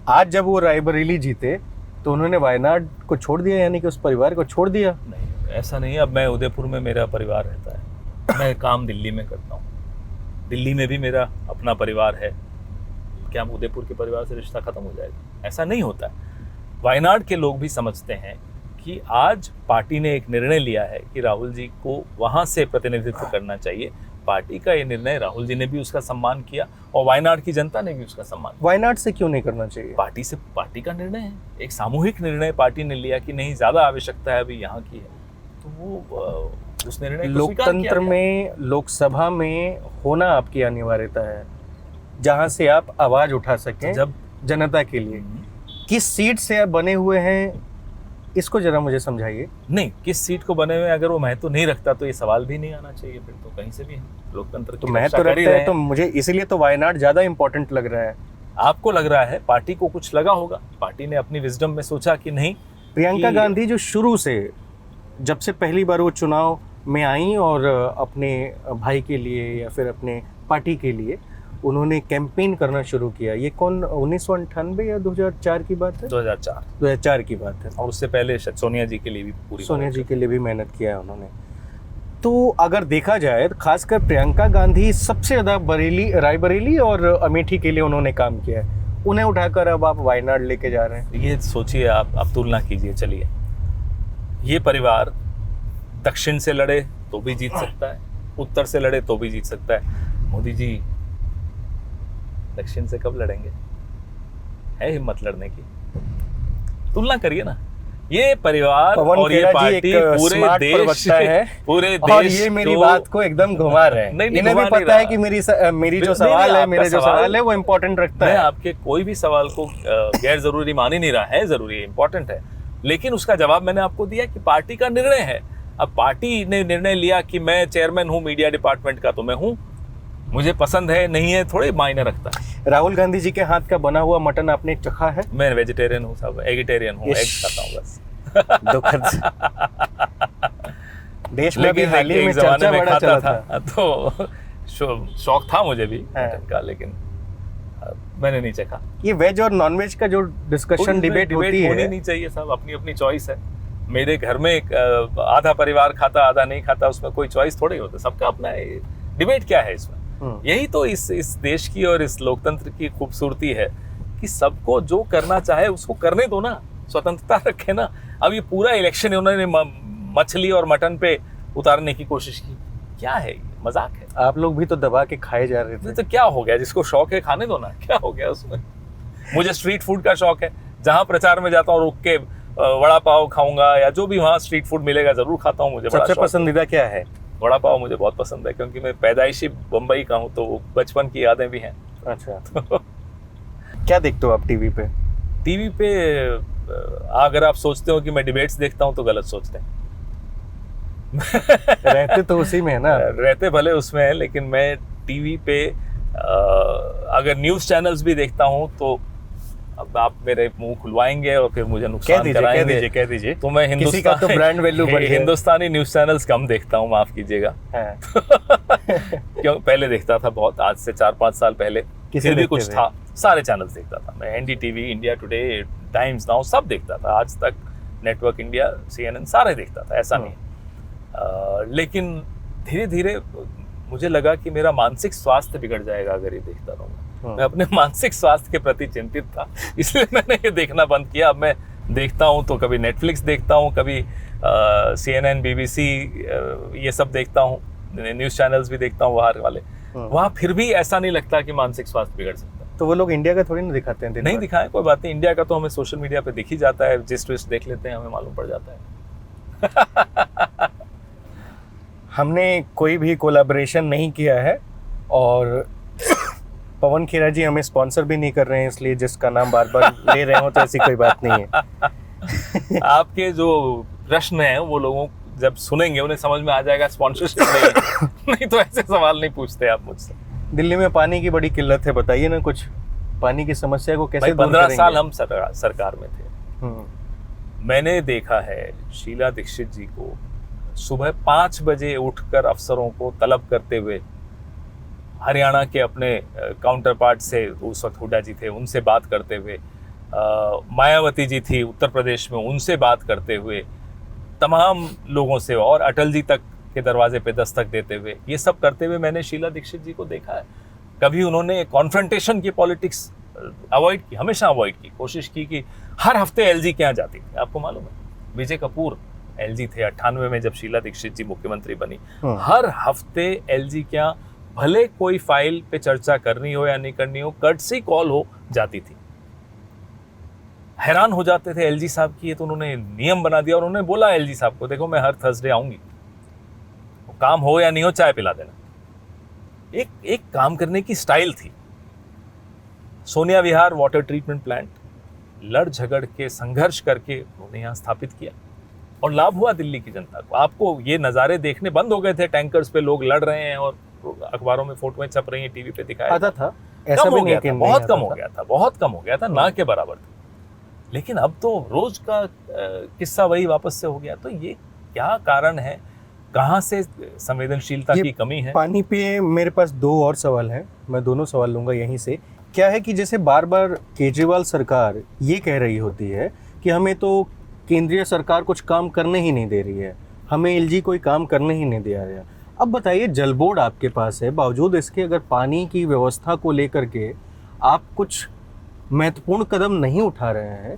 आज जब वो रायबरेली जीते तो उन्होंने वायनाड को छोड़ दिया, यानी कि उस परिवार को छोड़ दिया? नहीं, ऐसा नहीं है। अब मैं उदयपुर में मेरा परिवार रहता है, मैं काम दिल्ली में करता हूँ, दिल्ली में भी मेरा अपना परिवार है। क्या उदयपुर के परिवार से रिश्ता खत्म हो जाएगा? ऐसा नहीं होता है। वायनाड के लोग भी समझते हैं कि आज पार्टी ने एक निर्णय लिया है कि राहुल जी को वहाँ से प्रतिनिधित्व करना चाहिए। पार्टी का ये निर्णय, राहुल जी ने भी उसका सम्मान किया और वायनाड की जनता ने भी उसका सम्मान किया। वायनाड से क्यों नहीं करना चाहिए? पार्टी का निर्णय है, एक सामूहिक निर्णय पार्टी ने लिया कि नहीं, ज्यादा आवश्यकता है अभी यहाँ की है, तो वो उस निर्णय को स्वीकार किया। लोकतंत्र में, लोकसभा में होना आपकी अनिवार्यता है, जहाँ से आप आवाज उठा सकें जब जनता के लिए। किस सीट से आप बने हुए हैं, इसको जरा मुझे समझाइए। नहीं, किस सीट को बने हुए, अगर वो महत्व नहीं रखता तो ये सवाल भी नहीं आना चाहिए। फिर तो कहीं से भी लोकतंत्र तो महत्व रखता है, तो मुझे इसीलिए तो वायनाड ज्यादा इंपॉर्टेंट लग रहा है। आपको लग रहा है, पार्टी को कुछ लगा होगा, पार्टी ने अपनी विजडम में सोचा कि नहीं। प्रियंका गांधी जो शुरू से, जब से पहली बार वो चुनाव में आई और अपने भाई के लिए या फिर अपने पार्टी के लिए उन्होंने कैंपेन करना शुरू किया, ये कौन 1998 या 2004 की बात है? 2004 की बात है। और उससे पहले सोनिया जी के लिए भी सोनिया जी के लिए भी मेहनत किया है उन्होंने। तो अगर देखा जाए, खासकर प्रियंका गांधी सबसे ज़्यादा रायबरेली और अमेठी के लिए उन्होंने काम किया है। उन्हें उठाकर अब आप वायनाड लेके जा रहे हैं। ये सोचिए, आप तुलना कीजिए। चलिए, ये परिवार दक्षिण से लड़े तो भी जीत सकता है, उत्तर से लड़े तो भी जीत सकता है। मोदी जी दक्षिण से कब लड़ेंगे? है हिम्मत लड़ने की? तुलना करिए ना। ये परिवार और ये पार्टी पूरे देश और ये मेरी बात को एकदम घुमा रहे हैं। इन्हें भी पता है कि मेरी जो सवाल है, मेरे जो सवाल है वो इम्पोर्टेंट रखता है। मैं आपके कोई भी सवाल को गैर जरूरी मान ही नहीं रहा है, जरूरी है, इम्पोर्टेंट है, लेकिन उसका जवाब मैंने आपको दिया कि पार्टी का निर्णय है। अब पार्टी ने निर्णय लिया कि मैं चेयरमैन हूँ मीडिया डिपार्टमेंट का, तो मैं हूँ, मुझे पसंद है नहीं है थोड़े मायने रखता है। राहुल गांधी जी के हाथ का बना हुआ मटन आपने चखा है? मैं वेजिटेरियन हूँ साहब, एगिटेरियन हूँ, एग खाता हूँ बस। दुखद। देश में भी हाल ही में चर्चा बड़ा चला था, तो शौक था मुझे भी मटन का, लेकिन मैंने नहीं चखा। ये वेज और नॉन वेज का जो डिस्कशन डिबेट होती है, होनी नहीं चाहिए साहब, अपनी अपनी चॉइस है। मेरे घर में आधा परिवार खाता, आधा नहीं खाता, उसमें कोई चॉइस थोड़ी होता, सबका अपना है। डिबेट क्या है इसमें? यही तो इस देश की और इस लोकतंत्र की खूबसूरती है कि सबको जो करना चाहे उसको करने दो ना, स्वतंत्रता रखे ना। अब ये पूरा इलेक्शन उन्होंने मछली और मटन पे उतारने की कोशिश की, क्या है ये? मजाक है। आप लोग भी तो दबा के खाए जा रहे थे। तो क्या हो गया? जिसको शौक है खाने दो ना, क्या हो गया उसमें? मुझे स्ट्रीट फूड का शौक है, जहाँ प्रचार में जाता हूँ रुक के वड़ा पाव खाऊंगा या जो भी वहाँ स्ट्रीट फूड मिलेगा जरूर खाता हूँ। मुझे सबसे पसंदीदा क्या है? वड़ा पाव मुझे बहुत पसंद है, क्योंकि मैं पैदाइशी बम्बई का हूँ, तो बचपन की यादें भी हैं। अच्छा। क्या देखते हो आप टीवी पे? टीवी पे अगर आप सोचते हो कि मैं डिबेट्स देखता हूँ तो गलत सोचते हैं। रहते तो उसी में है ना। रहते भले उसमें है, लेकिन मैं टीवी पे अगर न्यूज़ चैनल्स भी देखता हूँ तो अब आप मेरे मुंह खुलवाएंगे और फिर मुझे नुकसान कराएंगे। कह दीजिए। तो मैं हिंदुस्तानी न्यूज़ चैनल्स कम देखता हूँ, माफ कीजिएगा। क्यों? पहले देखता था बहुत, आज से 4-5 साल पहले फिर भी कुछ था, सारे चैनल्स देखता था मैं। NDTV, India today, times now सब देखता था, आज तक, नेटवर्क इंडिया, CNN सारे देखता था, ऐसा नहीं। लेकिन धीरे धीरे मुझे लगा कि मेरा मानसिक स्वास्थ्य बिगड़ जाएगा अगर ये देखता रहूँगा। मैं अपने मानसिक स्वास्थ्य के प्रति चिंतित था, इसलिए मैंने ये देखना बंद किया। अब मैं देखता हूँ तो कभी नेटफ्लिक्स देखता हूँ, कभी CNN, BBC ये सब देखता हूँ, न्यूज़ चैनल्स भी देखता हूँ बाहर वाले। वहाँ फिर भी ऐसा नहीं लगता कि मानसिक स्वास्थ्य बिगड़ सकता। तो वो लोग इंडिया का थोड़ी ना दिखाते हैं? नहीं दिखाएं, कोई बात नहीं। इंडिया का तो हमें सोशल मीडिया पे दिख ही जाता है, जिस ट्विस्ट देख लेते हैं हमें मालूम पड़ जाता है। हमने कोई भी कोलैबोरेशन नहीं किया है और पवन खेरा जी हमें स्पॉन्सर भी नहीं कर रहे हैं, इसलिए जिसका नाम बार बार ले रहे हो तो ऐसी कोई बात नहीं है। आपके जो प्रश्न हैं वो लोगों जब सुनेंगे उन्हें समझ में आ जाएगा स्पॉन्सरशिप नहीं। नहीं तो ऐसे सवाल नहीं पूछते आप मुझसे। दिल्ली में पानी की बड़ी किल्लत है, बताइए ना कुछ, पानी की समस्या को कैसे दूर 15 करेंगे? साल हम सरकार में थे। मैंने देखा है शीला दीक्षित जी को सुबह 5 बजे उठकर अफसरों को तलब करते हुए, हरियाणा के अपने काउंटर पार्ट से, उस वक्त हुड्डा जी थे, उनसे बात करते हुए, मायावती जी थी उत्तर प्रदेश में, उनसे बात करते हुए, तमाम लोगों से, और अटल जी तक के दरवाजे पे दस्तक देते हुए, ये सब करते हुए मैंने शीला दीक्षित जी को देखा है। कभी उन्होंने कॉन्फ्रंटेशन की पॉलिटिक्स अवॉइड की, हमेशा अवॉइड की, कोशिश की कि हर हफ्ते एलजी के यहाँ जाती थी। आपको मालूम है विजय कपूर एलजी थे 98 में जब शीला दीक्षित जी मुख्यमंत्री बनी, हर हफ्ते एलजी के यहाँ भले कोई फाइल पे चर्चा करनी हो या नहीं करनी हो, कर्टसी कॉल हो, जाती थी। हैरान हो जाते थे एलजी साहब की, ये तो उन्होंने नियम बना दिया, और उन्होंने बोला एलजी साहब को, देखो मैं हर थर्सडे आऊंगी, काम हो या नहीं हो चाय पिला देना। एक काम करने की स्टाइल थी। सोनिया विहार वाटर ट्रीटमेंट प्लांट लड़ झगड़ के, संघर्ष करके उन्होंने यहाँ स्थापित किया और लाभ हुआ दिल्ली की जनता को। आपको ये नज़ारे देखने बंद हो गए थे, टैंकर्स पे लोग लड़ रहे हैं और अखबारों में फोटोएं छप रही हैं, टीवी पे दिखाया आता था, ऐसा भी नहीं कि बहुत कम हो गया था, बहुत कम हो गया था, ना के बराबर था। लेकिन अब तो रोज का किस्सा वही वापस से हो गया। तो ये क्या कारण है, कहाँ से संवेदनशीलता की कमी है? पानी पे मेरे पास 2 और सवाल हैं, मैं दोनों सवाल लूंगा यहीं से। क्या है कि जैसे बार बार केजरीवाल सरकार ये कह रही होती है कि हमें तो केंद्रीय सरकार कुछ काम करने ही नहीं दे रही है, हमें एलजी कोई काम करने ही नहीं दे रहा है। अब बताइए, जल बोर्ड आपके पास है, बावजूद इसके अगर पानी की व्यवस्था को लेकर के आप कुछ महत्वपूर्ण कदम नहीं उठा रहे हैं,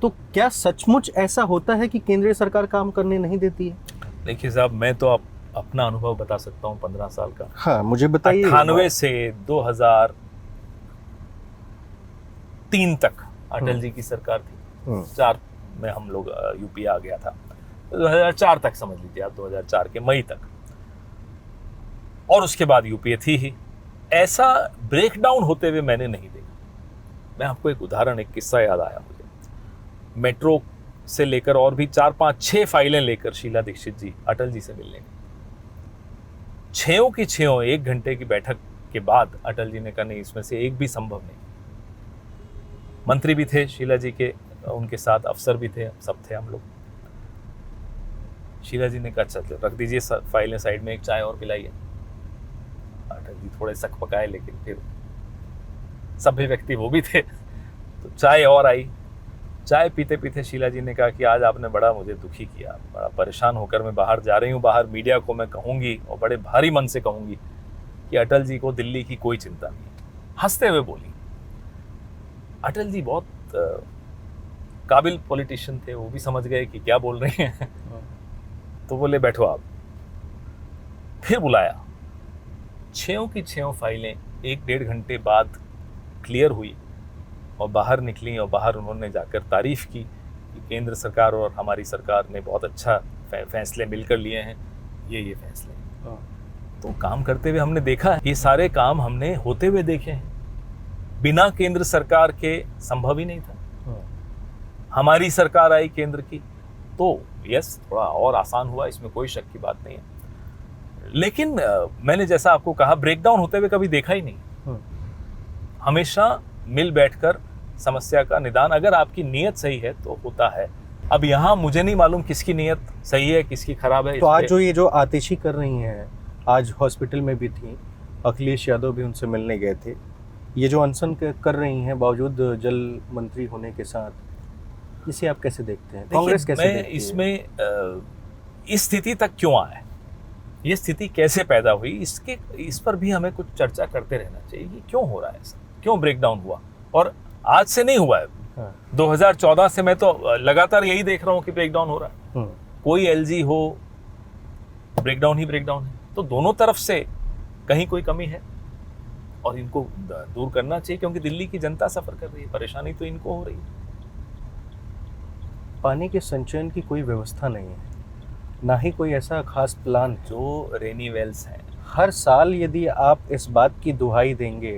तो क्या सचमुच ऐसा होता है कि केंद्रीय सरकार काम करने नहीं देती है? देखिए साहब, मैं तो अपना अनुभव बता सकता हूँ 15 साल का। हाँ, मुझे बताइए। 98 से 2003 तक अटल जी की सरकार थी। 4 में हम लोग यूपी आ गया था, 2004 तक समझ लीजिए आप, 2004 के मई तक, और उसके बाद यूपीए थी ही। ऐसा ब्रेकडाउन होते हुए मैंने नहीं देखा। मैं आपको एक उदाहरण, एक किस्सा याद आया मुझे। मेट्रो से लेकर और भी 4, 5, 6 फाइलें लेकर शीला दीक्षित जी अटल जी से मिलने गए। 6 की 6 1 घंटे की बैठक के बाद अटल जी ने कहा नहीं, इसमें से एक भी संभव नहीं। मंत्री भी थे शीला जी के, उनके साथ अफसर भी थे, सब थे हम लोग। शीला जी ने कहा चल रख दीजिए फाइलें साइड में, एक चाय और पिलाइए। अटल जी थोड़े सक पकाए, लेकिन फिर सभ्य व्यक्ति वो भी थे, तो चाय और आई। चाय पीते पीते शीला जी ने कहा कि आज आपने बड़ा मुझे दुखी किया, बड़ा परेशान होकर मैं बाहर जा रही हूँ, बाहर मीडिया को मैं कहूँगी और बड़े भारी मन से कहूँगी कि अटल जी को दिल्ली की कोई चिंता नहीं है। हंसते हुए बोली। अटल जी बहुत काबिल पॉलिटिशियन थे, वो भी समझ गए कि क्या बोल रहे हैं। तो बोले बैठो आप। फिर बुलाया। 6 की 6 फाइलें 1-1.5 घंटे बाद क्लियर हुई और बाहर निकली, और बाहर उन्होंने जाकर तारीफ की कि केंद्र सरकार और हमारी सरकार ने बहुत अच्छा फैसले मिलकर लिए हैं, ये फैसले। तो काम करते हुए हमने देखा है, ये सारे काम हमने होते हुए देखे हैं। बिना केंद्र सरकार के संभव ही नहीं था। हमारी सरकार आई केंद्र की, तो यस थोड़ा और आसान हुआ, इसमें कोई शक की बात नहीं है। लेकिन मैंने जैसा आपको कहा, ब्रेकडाउन होते हुए कभी देखा ही नहीं। हमेशा मिल बैठकर समस्या का निदान, अगर आपकी नीयत सही है तो होता है। अब यहाँ मुझे नहीं मालूम किसकी नीयत सही है, किसकी खराब है। तो आज जो आतिशी कर रही हैं, आज हॉस्पिटल में भी थी, अखिलेश यादव भी उनसे मिलने गए थे, ये जो अनशन कर रही हैं बावजूद जल मंत्री होने के साथ, इसे आप कैसे देखते हैं? कांग्रेस कैसे देखती है? इसमें इस स्थिति तक क्यों आए, ये स्थिति कैसे पैदा हुई, इस पर भी हमें कुछ चर्चा करते रहना चाहिए कि क्यों हो रहा है ऐसा, क्यों ब्रेकडाउन हुआ। और आज से नहीं हुआ है, 2014 से मैं तो लगातार यही देख रहा हूँ कि ब्रेकडाउन हो रहा है। कोई एलजी हो, ब्रेकडाउन ही ब्रेकडाउन है। तो दोनों तरफ से कहीं कोई कमी है और इनको दूर करना चाहिए, क्योंकि दिल्ली की जनता सफर कर रही है, परेशानी तो इनको हो रही है। पानी के संचयन की कोई व्यवस्था नहीं है। ना ही कोई ऐसा खास प्लान। जो रेनी वेल्स हैं, हर साल यदि आप इस बात की दुहाई देंगे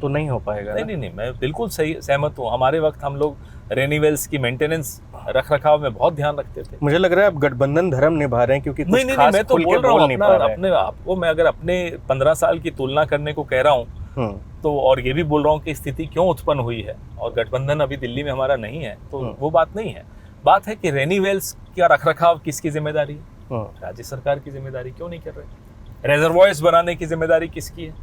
तो नहीं हो पाएगा नहीं ना? नहीं नहीं, मैं बिल्कुल सही सहमत हूँ। हमारे वक्त हम लोग रेनी वेल्स की मेंटेनेंस रख रखाव में बहुत ध्यान रखते थे। मुझे लग रहा है आप गठबंधन धर्म निभा रहे हैं, क्योंकि कुछ नहीं नहीं नहीं, खास मैं तो खुल के बोल रहा हूँ नहीं अपना, पा रहे हैं। अपने आपको मैं अगर अपने 15 साल की तुलना करने को कह रहा हूँ तो, और ये भी बोल रहा हूँ कि स्थिति क्यों उत्पन्न हुई है, और गठबंधन अभी दिल्ली में हमारा नहीं है, तो वो बात नहीं है। बात है कि रेनी वेल्स का रखरखाव किसकी जिम्मेदारी है? राज्य सरकार की जिम्मेदारी। क्यों नहीं कर रहे? रेजर्वॉयर्स बनाने की जिम्मेदारी किसकी है?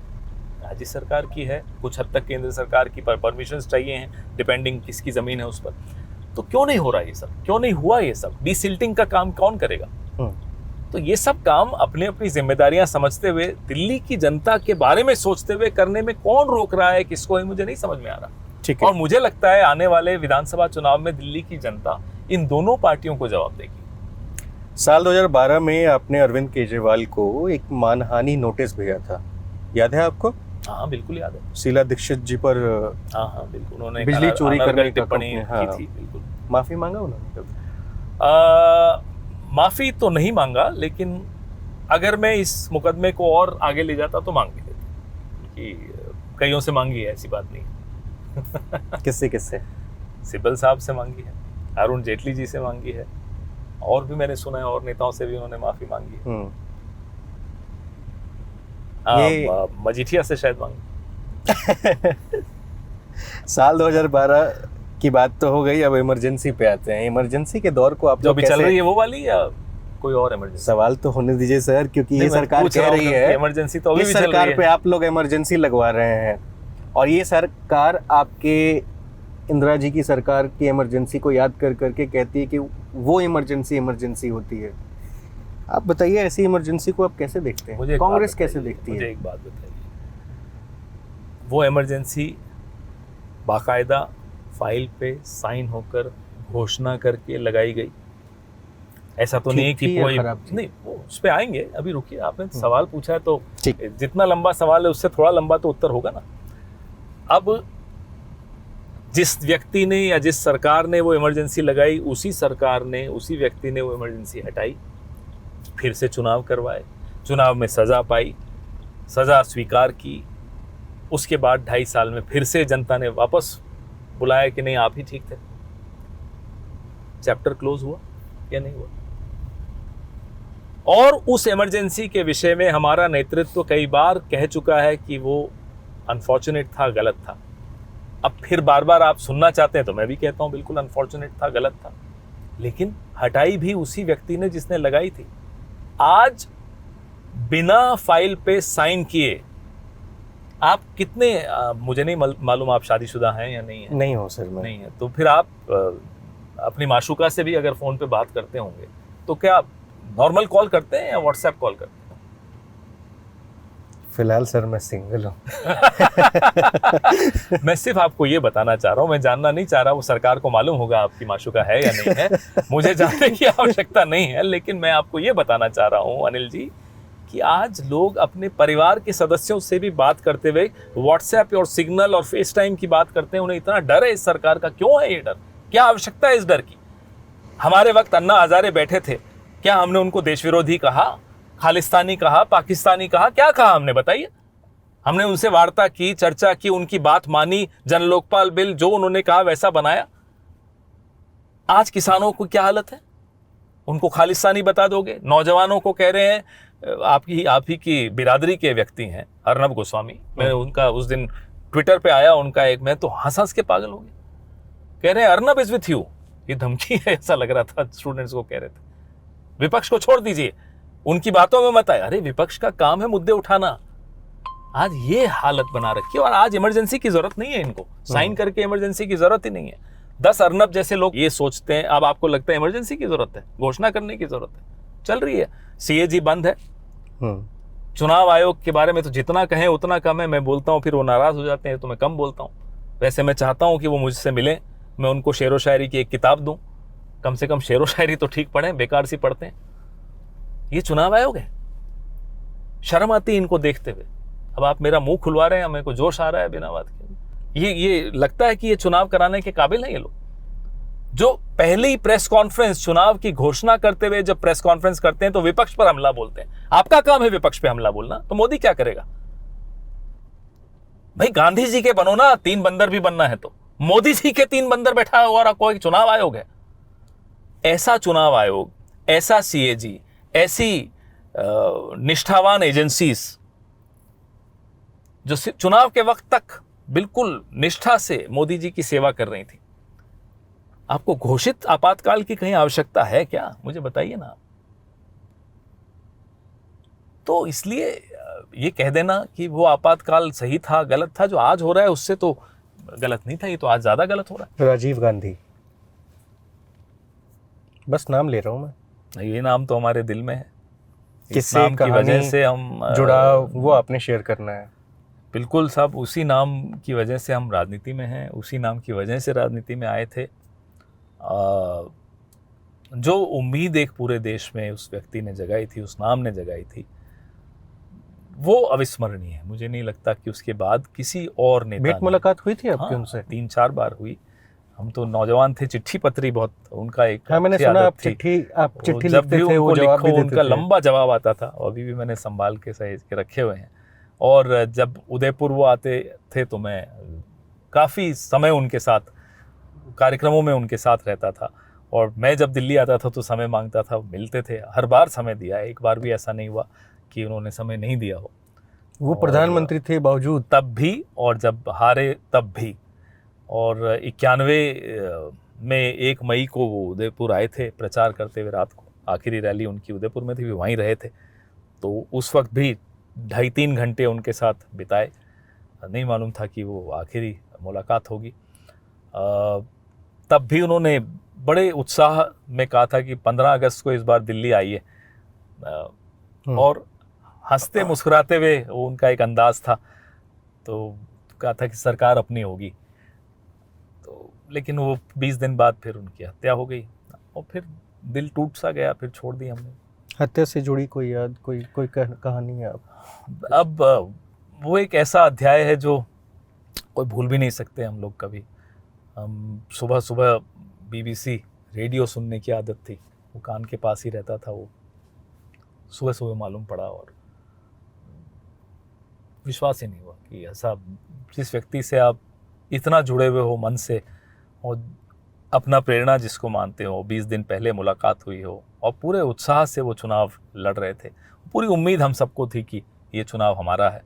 राज्य सरकार की है। कुछ हद तक केंद्र सरकार की परमिशन चाहिए हैं, डिपेंडिंग किसकी जमीन है उस पर। तो क्यों नहीं हो रहा ये सब? क्यों नहीं हुआ ये सब? डीसिल्टिंग का काम कौन करेगा? तो ये सब काम अपनी अपनी जिम्मेदारियां समझते हुए, दिल्ली की जनता के बारे में सोचते हुए करने में कौन रोक रहा है किसको, है मुझे नहीं समझ में आ रहा। ठीक है। और मुझे लगता है आने वाले विधानसभा चुनाव में दिल्ली की जनता इन दोनों पार्टियों को जवाब देगी। साल 2012 में आपने अरविंद केजरीवाल को एक मानहानि नोटिस भेजा था, याद है आपको? हाँ बिल्कुल याद है। शीला दीक्षित जी पर हाँ हाँ बिल्कुल, उन्होंने बिजली चोरी करने की टिप्पणी हाँ, की थी। बिल्कुल माफी मांगा उन्होंने? माफी तो नहीं मांगा, लेकिन अगर मैं इस मुकदमे को और आगे ले जाता तो मांग भी लेता, कि कईयों से मांगी है, ऐसी बात नहीं। किससे किससे? सिब्बल साहब से मांगी है, अरुण जेटली जी से मांगी है, और भी मैंने सुना है और नेताओं से भी उन्होंने माफी मांगी है। मजीठिया से शायद मांगी। साल 2012 की बात तो हो गई, अब इमरजेंसी पे आते हैं। इमरजेंसी के दौर को आप जो अभी चल रही है वो वाली, या कोई और इमरजेंसी? सवाल तो होने दीजिए सर, क्योंकि ये सरकार कह रही है इमरजेंसी तो अभी इस सरकार पे आप लोग इमरजेंसी लगवा रहे हैं, और ये सरकार आपके इंदिरा जी की सरकार की इमरजेंसी को याद कर करके कहती है कि वो इमरजेंसी होती है। आप बताइए, ऐसी इमरजेंसी को आप कैसे देखते हैं? कांग्रेस कैसे देखती है? मुझे एक बात बताइए, वो इमरजेंसी बाकायदा फाइल पे साइन होकर घोषणा करके लगाई गई? ऐसा तो नहीं कि कोई नहीं, वो उस पे आएंगे, अभी रुकिए। आपने सवाल पूछा है तो जितना लंबा सवाल है उससे थोड़ा लंबा तो उत्तर होगा ना। अब जिस व्यक्ति ने या जिस सरकार ने वो इमरजेंसी लगाई, उसी सरकार ने, उसी व्यक्ति ने वो इमरजेंसी हटाई, फिर से चुनाव करवाए, चुनाव में सजा पाई, सजा स्वीकार की, उसके बाद 2.5 साल में फिर से जनता ने वापस बुलाया कि नहीं आप ही ठीक थे। चैप्टर क्लोज हुआ या नहीं हुआ? और उस इमरजेंसी के विषय में हमारा नेतृत्व कई बार कह चुका है कि वो अनफॉर्चुनेट था, गलत था। अब फिर बार बार आप सुनना चाहते हैं तो मैं भी कहता हूं बिल्कुल अनफॉर्चुनेट था, गलत था, लेकिन हटाई भी उसी व्यक्ति ने जिसने लगाई थी। आज बिना फाइल पे साइन किए आप कितने, मुझे नहीं मालूम आप शादीशुदा हैं या नहीं है? नहीं हो सर, मैं नहीं है। तो फिर आप अपनी माशूका से भी अगर फोन पे बात करते होंगे तो क्या नॉर्मल कॉल करते हैं या व्हाट्सएप कॉल करते हैं? फिलहाल सर मैं सिंगल हूँ। मैं सिर्फ आपको ये बताना चाह रहा हूँ, मैं जानना नहीं चाह रहा वो सरकार को मालूम होगा आपकी माशूका है या नहीं है, मुझे जानने की आवश्यकता नहीं है। लेकिन मैं आपको ये बताना चाह रहा हूँ अनिल जी कि आज लोग अपने परिवार के सदस्यों से भी बात करते हुए व्हाट्सएप और सिग्नल और फेस टाइम की बात करते हैं। उन्हें इतना डर है इस सरकार का। क्यों है ये डर? क्या आवश्यकता है इस डर की? हमारे वक्त अन्ना हजारे बैठे थे, क्या हमने उनको देश विरोधी कहा, खालिस्तानी कहा, पाकिस्तानी कहा? क्या कहा हमने, बताइए? हमने उनसे वार्ता की, चर्चा की, उनकी बात मानी, जन लोकपाल बिल जो उन्होंने कहा वैसा बनाया। आज किसानों को क्या हालत है? उनको खालिस्तानी बता दोगे? नौजवानों को कह रहे हैं, आप ही की बिरादरी के व्यक्ति हैं अर्नब गोस्वामी, मैं उनका उस दिन ट्विटर पे आया उनका एक, मैं तो हंस के पागल हो गया। कह रहे हैं अर्नब इज विथ यू। ये धमकी है ऐसा लग रहा था, स्टूडेंट्स को कह रहे थे। विपक्ष को छोड़ दीजिए, उनकी बातों में मत आए। अरे विपक्ष का काम है मुद्दे उठाना। आज ये हालत बना रखी है, और आज इमरजेंसी की जरूरत नहीं है, इनको साइन करके इमरजेंसी की जरूरत ही नहीं है। 10 अर्नब जैसे लोग ये सोचते हैं। अब आपको लगता है इमरजेंसी की जरूरत है, घोषणा करने की जरूरत है? चल रही है, सीएजी बंद है। चुनाव आयोग के बारे में तो जितना कहें उतना कम है। मैं बोलता हूं फिर वो नाराज हो जाते हैं, तो मैं कम बोलता हूं। वैसे मैं चाहता हूं कि वो मुझसे मिले, मैं उनको शेरो शायरी की एक किताब दूं, कम से कम शेरो शायरी तो ठीक पढ़ें, बेकार सी पढ़ते हैं। ये चुनाव आयोग है, शर्म आती है इनको देखते हुए। अब आप मेरा मुंह खुलवा रहे हैं, मेरे को जोश आ रहा है बिना बात के। ये लगता है कि ये चुनाव कराने के काबिल है ये लोग। जो पहली प्रेस कॉन्फ्रेंस चुनाव की घोषणा करते हुए जब प्रेस कॉन्फ्रेंस करते हैं तो विपक्ष पर हमला बोलते हैं। आपका काम है विपक्ष पे हमला बोलना, तो मोदी क्या करेगा? भाई गांधी जी के बनो ना, 3 बंदर भी बनना है तो। मोदी जी के 3 बंदर बैठा हुआ कोई चुनाव आयोग है? ऐसा चुनाव आयोग, ऐसा सीएजी, ऐसी निष्ठावान एजेंसीज जो चुनाव के वक्त तक बिल्कुल निष्ठा से मोदी जी की सेवा कर रही थी, आपको घोषित आपातकाल की कहीं आवश्यकता है क्या? मुझे बताइए ना। तो इसलिए ये कह देना कि वो आपातकाल सही था, गलत था, जो आज हो रहा है उससे तो गलत नहीं था, ये तो आज ज्यादा गलत हो रहा है। राजीव गांधी, बस नाम ले रहा हूं मैं, ये नाम तो हमारे दिल में है। किससे नाम की वजह से हम जुड़ा वो आपने शेयर करना है। बिल्कुल साहब, उसी नाम की वजह से हम राजनीति में हैं, उसी नाम की वजह से राजनीति में आए थे। जो उम्मीद एक पूरे देश में उस व्यक्ति ने जगाई थी, उस नाम ने जगाई थी, वो अविस्मरणीय है। मुझे नहीं लगता कि उसके बाद किसी और नेता भेंट मुलाकात हुई थी आपकी? हाँ, उनसे 3-4 बार हुई। हम तो नौजवान थे, चिट्ठी पत्री बहुत उनका एक हाँ, मैंने सुना आप चिट्ठी लिखते थे, वो जवाब भी देते उनका थे। लंबा जवाब आता था, और अभी भी मैंने संभाल के सहेज के रखे हुए हैं। और जब उदयपुर वो आते थे तो मैं काफ़ी समय उनके साथ कार्यक्रमों में उनके साथ रहता था, और मैं जब दिल्ली आता था तो समय मांगता था, मिलते थे, हर बार समय दिया है, एक बार भी ऐसा नहीं हुआ कि उन्होंने समय नहीं दिया हो। वो प्रधानमंत्री थे बावजूद? तब भी, और जब हारे तब भी। और 91 में 1 मई को वो उदयपुर आए थे प्रचार करते हुए, रात को आखिरी रैली उनकी उदयपुर में थी, भी वहीं रहे थे। तो उस वक्त भी 2.5-3 घंटे उनके साथ बिताए। नहीं मालूम था कि वो आखिरी मुलाकात होगी। तब भी उन्होंने बड़े उत्साह में कहा था कि 15 अगस्त को इस बार दिल्ली आइए, और हंसते मुस्कुराते हुए वो उनका एक अंदाज था। तो कहा था कि सरकार अपनी होगी। तो लेकिन वो 20 दिन बाद फिर उनकी हत्या हो गई, और फिर दिल टूट सा गया, फिर छोड़ दी हमने। हत्या से जुड़ी कोई याद, कोई कहानी है आप? अब वो एक ऐसा अध्याय है जो कोई भूल भी नहीं सकते हम लोग कभी। हम सुबह सुबह BBC रेडियो सुनने की आदत थी, वो कान के पास ही रहता था। वो सुबह सुबह मालूम पड़ा, और विश्वास ही नहीं हुआ कि ऐसा, जिस व्यक्ति से आप इतना जुड़े हुए हो मन से, और अपना प्रेरणा जिसको मानते हो, 20 दिन पहले मुलाकात हुई हो, और पूरे उत्साह से वो चुनाव लड़ रहे थे। पूरी उम्मीद हम सबको थी कि ये चुनाव हमारा है।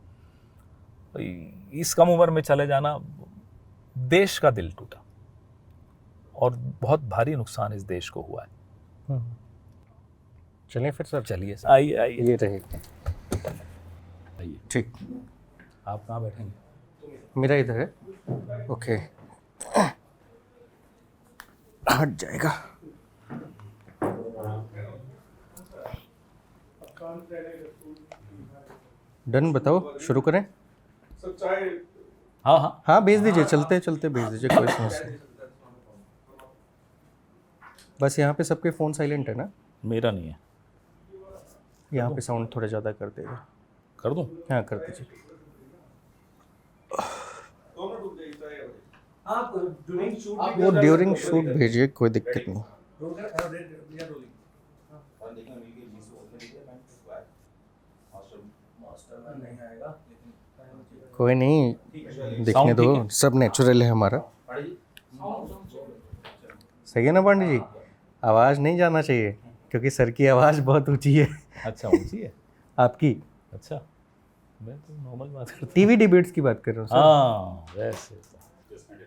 इस कम उम्र में चले जाना, देश का दिल टूटा, और बहुत भारी नुकसान इस देश को हुआ है। चलिए फिर सर, चलिए आइए आइए, ये रहेगा। आइए। ठीक, आप कहाँ बैठेंगे? मेरा इधर है। ओके, हट जाएगा। डन, बताओ शुरू करें? हाँ हाँ हाँ, भेज दीजिए, चलते चलते भेज दीजिए, कोई समस्या नहीं। बस यहाँ पे सबके फ़ोन साइलेंट है ना? मेरा नहीं है। यहाँ पे साउंड थोड़ा ज़्यादा कर देगा। कर दूँ? हाँ, कर दीजिए। वो ड्यूरिंग शूट भेजिए, कोई दिक्कत नहीं। कोई नहीं, देखने दो, सब नेचुरल है हमारा। सही है ना पांडे जी? आवाज़ नहीं जाना चाहिए, क्योंकि सर की आवाज़ बहुत ऊंची है। अच्छा, ऊंची है आपकी? अच्छा, मैं तो नॉर्मल बात करता हूँ। टीवी डिबेट्स की बात कर रहा हूँ सर। हाँ वैसे।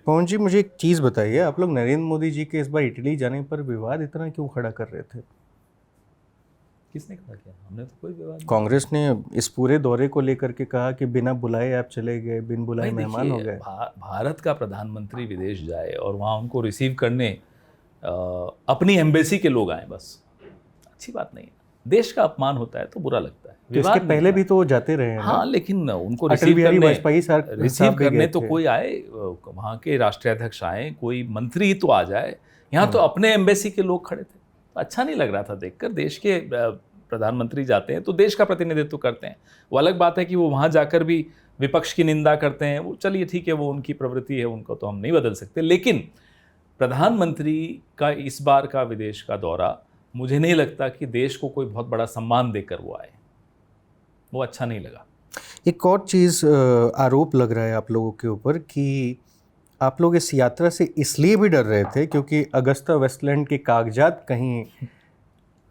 पवन जी, मुझे एक चीज़ बताइए, आप लोग नरेंद्र मोदी जी के इस बार इटली जाने पर विवाद इतना क्यों खड़ा कर रहे थे? किसने खड़ा किया? हमने तो कोई विवाद नहीं। कांग्रेस ने इस पूरे दौरे को लेकर के कहा कि बिना बुलाए आप चले गए, बिन बुलाए मेहमान हो गए। भारत का प्रधानमंत्री विदेश जाए और वहाँ उनको रिसीव करने अपनी एम्बेसी के लोग आए, बस अच्छी बात नहीं है। देश का अपमान होता है तो बुरा लगता है। तो इसके पहले भी तो वो जाते रहे हैं। हाँ, लेकिन उनको अटल बिहारी वाजपेयी रिसीव करने तो कोई आए, वहाँ के राष्ट्रीय अध्यक्ष आए, कोई मंत्री ही तो आ जाए। यहाँ तो अपने एम्बेसी के लोग खड़े थे, अच्छा नहीं लग रहा था देखकर। देश के प्रधानमंत्री जाते हैं तो देश का प्रतिनिधित्व करते हैं। वो अलग बात है कि वो वहाँ जाकर भी विपक्ष की निंदा करते हैं, वो चलिए ठीक है, वो उनकी प्रवृत्ति है, उनको तो हम नहीं बदल सकते। लेकिन प्रधानमंत्री का इस बार का विदेश का दौरा मुझे नहीं लगता कि देश को कोई बहुत बड़ा सम्मान देकर वो आए, वो अच्छा नहीं लगा। एक और चीज़ आरोप लग रहा है आप लोगों के ऊपर कि आप लोग इस यात्रा से इसलिए भी डर रहे थे क्योंकि अगस्ता वेस्टलैंड के कागजात कहीं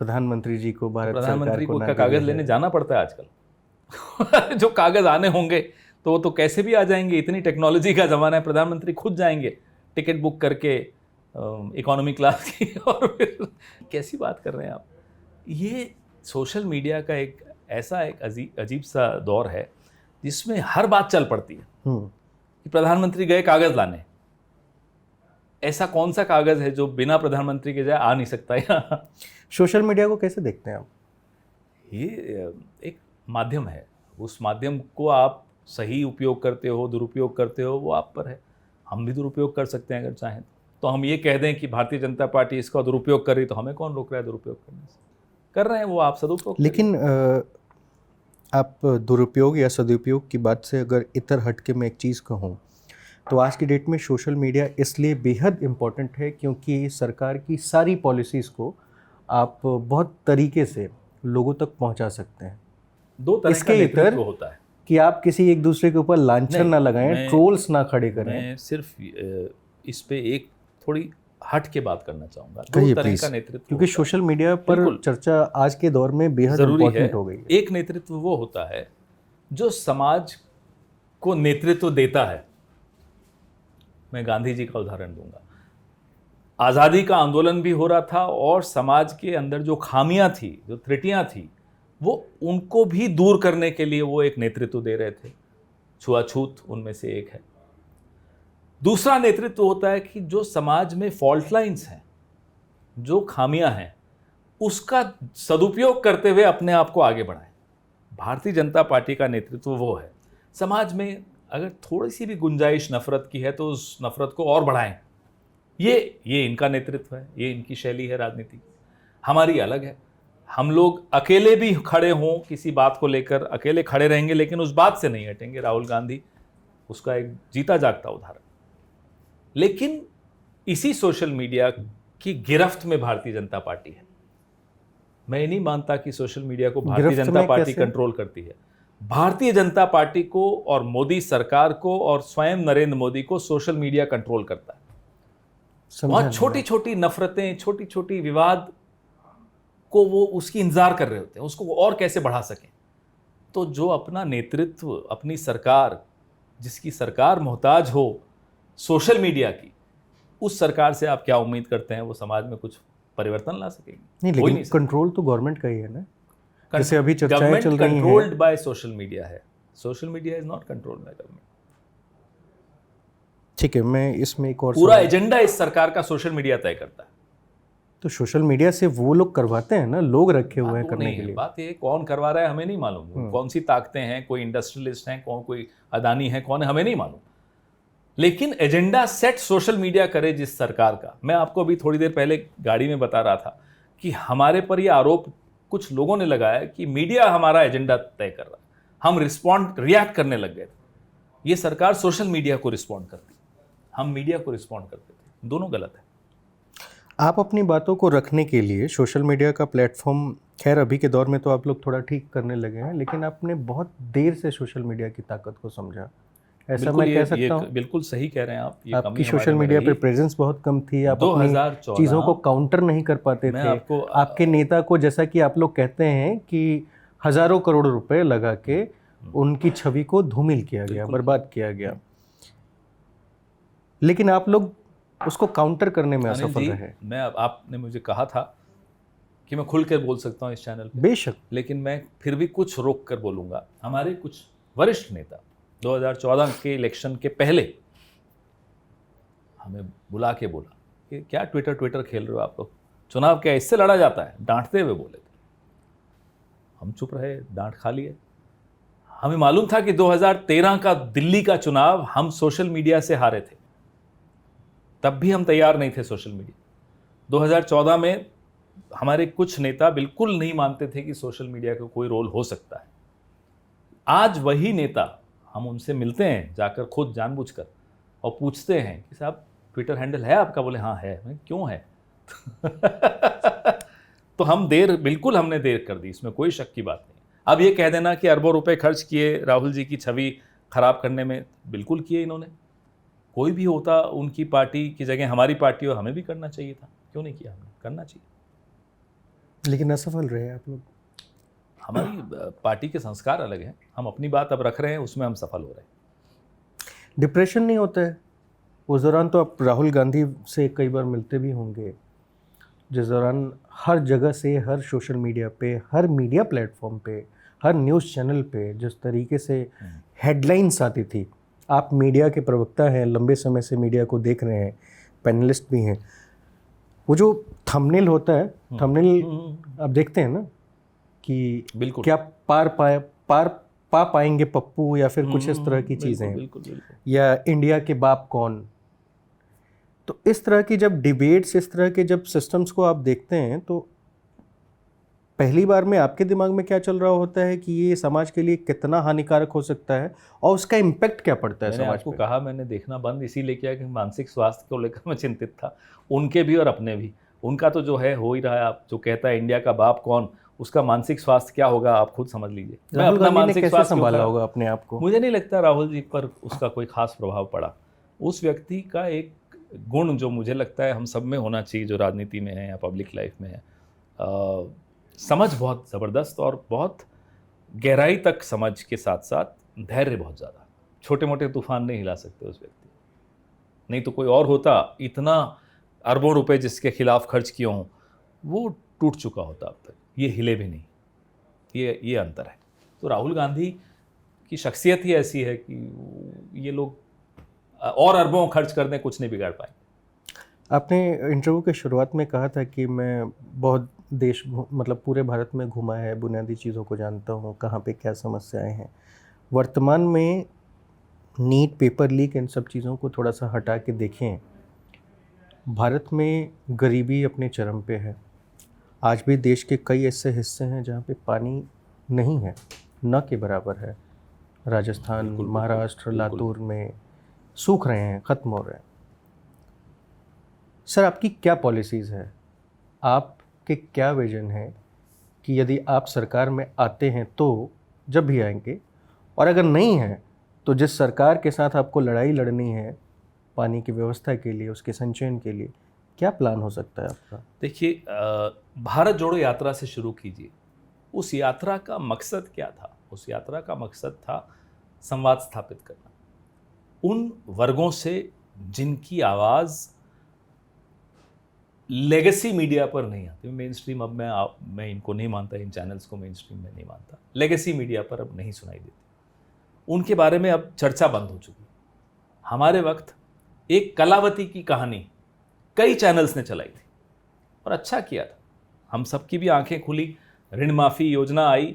प्रधानमंत्री जी को, भारत सरकार प्रधानमंत्री को को का कागज़ लेने जाना पड़ता है आजकल। जो कागज़ आने होंगे तो वो तो कैसे भी आ जाएंगे, इतनी टेक्नोलॉजी का ज़माना है, प्रधानमंत्री खुद जाएंगे टिकट बुक करके इकोनॉमी क्लास की। और फिर कैसी बात कर रहे हैं आप। ये सोशल मीडिया का एक ऐसा एक अजीब सा दौर है जिसमें हर बात चल पड़ती है कि प्रधानमंत्री गए कागज़ लाने। ऐसा कौन सा कागज़ है जो बिना प्रधानमंत्री के जाए आ नहीं सकता यहाँ। सोशल मीडिया को कैसे देखते हैं आप? ये एक माध्यम है, उस माध्यम को आप सही उपयोग करते हो, दुरुपयोग करते हो, वो आप पर है। हम भी दुरुपयोग कर सकते हैं अगर चाहें तो हम ये कह दें कि भारतीय जनता पार्टी इसका दुरुपयोग कर रही, तो हमें कौन रोक रहा है दुरुपयोग करने से? कर रहे हैं वो, आप सदुपयोग। लेकिन आप दुरुपयोग या सदुपयोग की बात से अगर इतर हट के मैं एक चीज़ कहूँ तो आज की डेट में सोशल मीडिया इसलिए बेहद इम्पॉर्टेंट है क्योंकि सरकार की सारी पॉलिसीज़ को आप बहुत तरीके से लोगों तक पहुंचा सकते हैं। दो तरह इसके का नेतृत्व इतर होता है कि आप किसी एक दूसरे के ऊपर लांछन ना लगाएं, ट्रोल्स ना खड़े करें। मैं सिर्फ इस पे एक थोड़ी हट के बात करना चाहूँगा। दो तरह का नेतृत्व, क्योंकि सोशल मीडिया पर चर्चा आज के दौर में बेहद इम्पोर्टेंट हो गई है। एक नेतृत्व वो होता है जो समाज को नेतृत्व देता है। मैं गांधी जी का उदाहरण दूंगा। आज़ादी का आंदोलन भी हो रहा था और समाज के अंदर जो खामियां थी, जो त्रुटियां थी, वो उनको भी दूर करने के लिए वो एक नेतृत्व दे रहे थे। छुआछूत उनमें से एक है। दूसरा नेतृत्व होता है कि जो समाज में फॉल्ट लाइंस हैं, जो खामियां हैं, उसका सदुपयोग करते हुए अपने आप को आगे बढ़ाएं। भारतीय जनता पार्टी का नेतृत्व वो है। समाज में अगर थोड़ी सी भी गुंजाइश नफरत की है तो उस नफरत को और बढ़ाएं। ये इनका नेतृत्व है, ये इनकी शैली है राजनीति। हमारी अलग है। हम लोग अकेले भी खड़े हों किसी बात को लेकर, अकेले खड़े रहेंगे लेकिन उस बात से नहीं हटेंगे। राहुल गांधी उसका एक जीता जागता उदाहरण। लेकिन इसी सोशल मीडिया की गिरफ्त में भारतीय जनता पार्टी है। मैं ये नहीं मानता कि सोशल मीडिया को भारतीय जनता पार्टी कंट्रोल करती है। भारतीय जनता पार्टी को और मोदी सरकार को और स्वयं नरेंद्र मोदी को सोशल मीडिया कंट्रोल करता है। वहाँ छोटी छोटी नफरतें, छोटी छोटी विवाद को वो उसकी इंतजार कर रहे होते हैं, उसको और कैसे बढ़ा सकें। तो जो अपना नेतृत्व, अपनी सरकार, जिसकी सरकार मोहताज हो सोशल मीडिया की, उस सरकार से आप क्या उम्मीद करते हैं वो समाज में कुछ परिवर्तन ला सकेगी? नहीं, लेकिन कंट्रोल तो गवर्नमेंट का ही है ना। जैसे अभी चर्चाएं चल रही हैं, कंट्रोल्ड बाय सोशल मीडिया है। Social media is not controlled by government. ठीक है, मैं इसमें एक और पूरा एजेंडा इस सरकार का सोशल मीडिया तय करता है। तो सोशल मीडिया से वो लोग करवाते हैं ना, लोग रखे हुए हैं करने के लिए। बात ये कौन करवा रहा है हमें नहीं मालूम। कौन सी ताकतें हैं, कोई इंडस्ट्रियलिस्ट हैं, कोई अदानी है, कौन है, हमें नहीं मालूम। लेकिन एजेंडा सेट सोशल मीडिया करे जिस सरकार का। मैं आपको अभी थोड़ी देर पहले गाड़ी में बता रहा था कि हमारे पर ये आरोप कुछ लोगों ने लगाया कि मीडिया हमारा एजेंडा तय कर रहा है, हम रिएक्ट करने लग गए थे। ये सरकार सोशल मीडिया को रिस्पॉन्ड करती, हम मीडिया को रिस्पॉन्ड करते थे। दोनों गलत है। आप अपनी बातों को रखने के लिए सोशल मीडिया का प्लेटफॉर्म, खैर अभी के दौर में तो आप लोग थोड़ा ठीक करने लगे हैं, लेकिन आपने बहुत देर से सोशल मीडिया की ताकत को समझा, ऐसा मैं कह सकता हूँ। बिल्कुल सही कह रहे हैं आप। ये आपकी सोशल मीडिया पे प्रेजेंस बहुत कम थी, आप अपनी चीज़ों को काउंटर नहीं कर पाते थे। आपके नेता को, जैसा कि आप लोग कहते हैं कि हजारों करोड़ रुपए लगा के उनकी छवि को धूमिल किया गया, बर्बाद किया गया, लेकिन आप लोग उसको काउंटर करने में असफल रहे। आपने मुझे कहा था कि मैं खुल कर बोल सकता हूँ इस चैनल पे, बेशक, लेकिन मैं फिर भी कुछ रोक कर बोलूँगा। हमारे कुछ वरिष्ठ नेता 2014 के इलेक्शन के पहले हमें बुला के बोला कि क्या ट्विटर खेल रहे हो आप लोग, चुनाव क्या इससे लड़ा जाता है, डांटते हुए बोले थे। हम चुप रहे, डांट खा लिए। हमें मालूम था कि 2013 का दिल्ली का चुनाव हम सोशल मीडिया से हारे थे, तब भी हम तैयार नहीं थे सोशल मीडिया। 2014 में हमारे कुछ नेता बिल्कुल नहीं मानते थे कि सोशल मीडिया का कोई रोल हो सकता है। आज वही नेता, हम उनसे मिलते हैं जाकर खुद जानबूझकर और पूछते हैं कि साहब ट्विटर हैंडल है आपका? बोले हाँ है। मैं क्यों है? तो बिल्कुल हमने देर कर दी, इसमें कोई शक की बात नहीं। अब ये कह देना कि अरबों रुपए खर्च किए राहुल जी की छवि खराब करने में, बिल्कुल किए इन्होंने। कोई भी होता उनकी पार्टी की जगह हमारी पार्टी हो, हमें भी करना चाहिए था, क्यों नहीं किया? हमें करना चाहिए। लेकिन असफल रहे आप लोग। हमारी पार्टी के संस्कार अलग हैं, हम अपनी बात अब रख रहे हैं, उसमें हम सफल हो रहे हैं। डिप्रेशन नहीं होता है उस दौरान? तो आप राहुल गांधी से कई बार मिलते भी होंगे, जिस दौरान हर जगह से, हर सोशल मीडिया पे, हर मीडिया प्लेटफॉर्म पे, हर न्यूज़ चैनल पे जिस तरीके से हेडलाइंस आती थी। आप मीडिया के प्रवक्ता हैं, लंबे समय से मीडिया को देख रहे हैं, पैनलिस्ट भी हैं। वो जो थंबनेल होता है, थंबनेल आप देखते हैं ना कि बिल्कुल क्या पा पाएंगे पप्पू, या फिर कुछ इस तरह की चीज़ें हैं, बिल्कुल। या इंडिया के बाप कौन। तो इस तरह की जब डिबेट्स, इस तरह के जब सिस्टम्स को आप देखते हैं, तो पहली बार में आपके दिमाग में क्या चल रहा होता है कि ये समाज के लिए कितना हानिकारक हो सकता है और उसका इम्पैक्ट क्या पड़ता है समाज पे? कहा मैंने देखना बंद इसीलिए किया कि मानसिक स्वास्थ्य को लेकर मैं चिंतित था, उनके भी और अपने भी। उनका तो जो है हो ही रहा है। आप जो कहता है इंडिया का बाप कौन, उसका मानसिक स्वास्थ्य क्या होगा आप खुद समझ लीजिए। मैं अपना मानसिक स्वास्थ्य संभाला होगा अपने आप को? मुझे नहीं लगता राहुल जी पर उसका कोई खास प्रभाव पड़ा। उस व्यक्ति का एक गुण जो मुझे लगता है हम सब में होना चाहिए, जो राजनीति में है या पब्लिक लाइफ में है, समझ बहुत ज़बरदस्त और बहुत गहराई तक समझ के साथ साथ धैर्य बहुत ज़्यादा। छोटे मोटे तूफान नहीं हिला सकते उस व्यक्ति। नहीं तो कोई और होता, इतना अरबों रुपए जिसके खिलाफ खर्च किए हों, वो टूट चुका होता अब तक, ये हिले भी नहीं। ये अंतर है। तो राहुल गांधी की शख्सियत ही ऐसी है कि ये लोग और अरबों खर्च कर दें, कुछ नहीं बिगाड़ पाए। आपने इंटरव्यू के शुरुआत में कहा था कि मैं बहुत देश, मतलब पूरे भारत में घुमा है, बुनियादी चीज़ों को जानता हूँ, कहाँ पे क्या समस्याएं हैं। वर्तमान में नीट, पेपर लीक, इन सब चीज़ों को थोड़ा सा हटा के देखें, भारत में गरीबी अपने चरम पे है। आज भी देश के कई ऐसे हिस्से हैं जहाँ पे पानी नहीं है, न के बराबर है। राजस्थान, महाराष्ट्र, लातूर में सूख रहे हैं, ख़त्म हो रहे हैं। सर, आपकी क्या पॉलिसीज़ है, आपके क्या विजन है कि यदि आप सरकार में आते हैं तो, जब भी आएंगे, और अगर नहीं है तो जिस सरकार के साथ आपको लड़ाई लड़नी है पानी की व्यवस्था के लिए, उसके संचयन के लिए, क्या प्लान हो सकता है आपका? देखिए, भारत जोड़ो यात्रा से शुरू कीजिए। उस यात्रा का मकसद क्या था? उस यात्रा का मकसद था संवाद स्थापित करना उन वर्गों से जिनकी आवाज़ लेगेसी मीडिया पर नहीं आती। मेन स्ट्रीम, अब मैं इनको नहीं मानता, इन चैनल्स को मेन स्ट्रीम में नहीं मानता, लेगेसी मीडिया पर अब नहीं सुनाई देती। उनके बारे में अब चर्चा बंद हो चुकी। हमारे वक्त एक कलावती की कहानी कई चैनल्स ने चलाई थी और अच्छा किया था, हम सबकी भी आंखें खुली, ऋण माफ़ी योजना आई,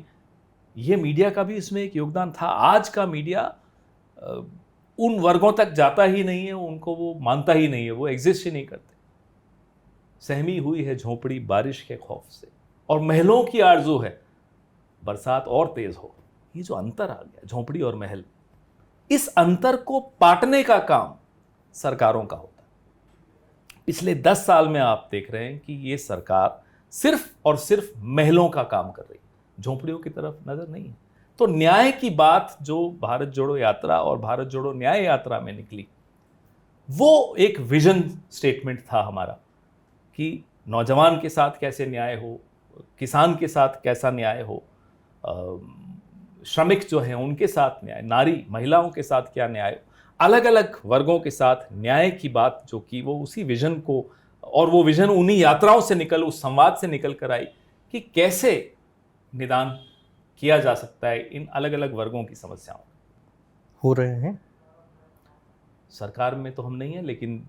ये मीडिया का भी इसमें एक योगदान था। आज का मीडिया उन वर्गों तक जाता ही नहीं है, उनको वो मानता ही नहीं है, वो एग्जिस्ट ही नहीं करते। सहमी हुई है झोंपड़ी बारिश के खौफ से, और महलों की आरजू है बरसात और तेज हो। ये जो अंतर आ गया, झोंपड़ी और महल, इस अंतर को पाटने का काम सरकारों का होता है। पिछले 10 साल में आप देख रहे हैं कि ये सरकार सिर्फ और सिर्फ महलों का काम कर रही है, झोंपड़ियों की तरफ नजर नहीं है। तो न्याय की बात जो भारत जोड़ो यात्रा और भारत जोड़ो न्याय यात्रा में निकली, वो एक विजन स्टेटमेंट था हमारा कि नौजवान के साथ कैसे न्याय हो, किसान के साथ कैसा न्याय हो, श्रमिक जो हैं उनके साथ न्याय, नारी महिलाओं के साथ क्या न्याय, अलग अलग वर्गों के साथ न्याय की बात जो की, वो उसी विजन को, और वो विजन उन्हीं यात्राओं से निकल, उस संवाद से निकल कर आई कि कैसे निदान किया जा सकता है इन अलग अलग वर्गों की समस्याओं। हो रहे हैं। सरकार में तो हम नहीं हैं, लेकिन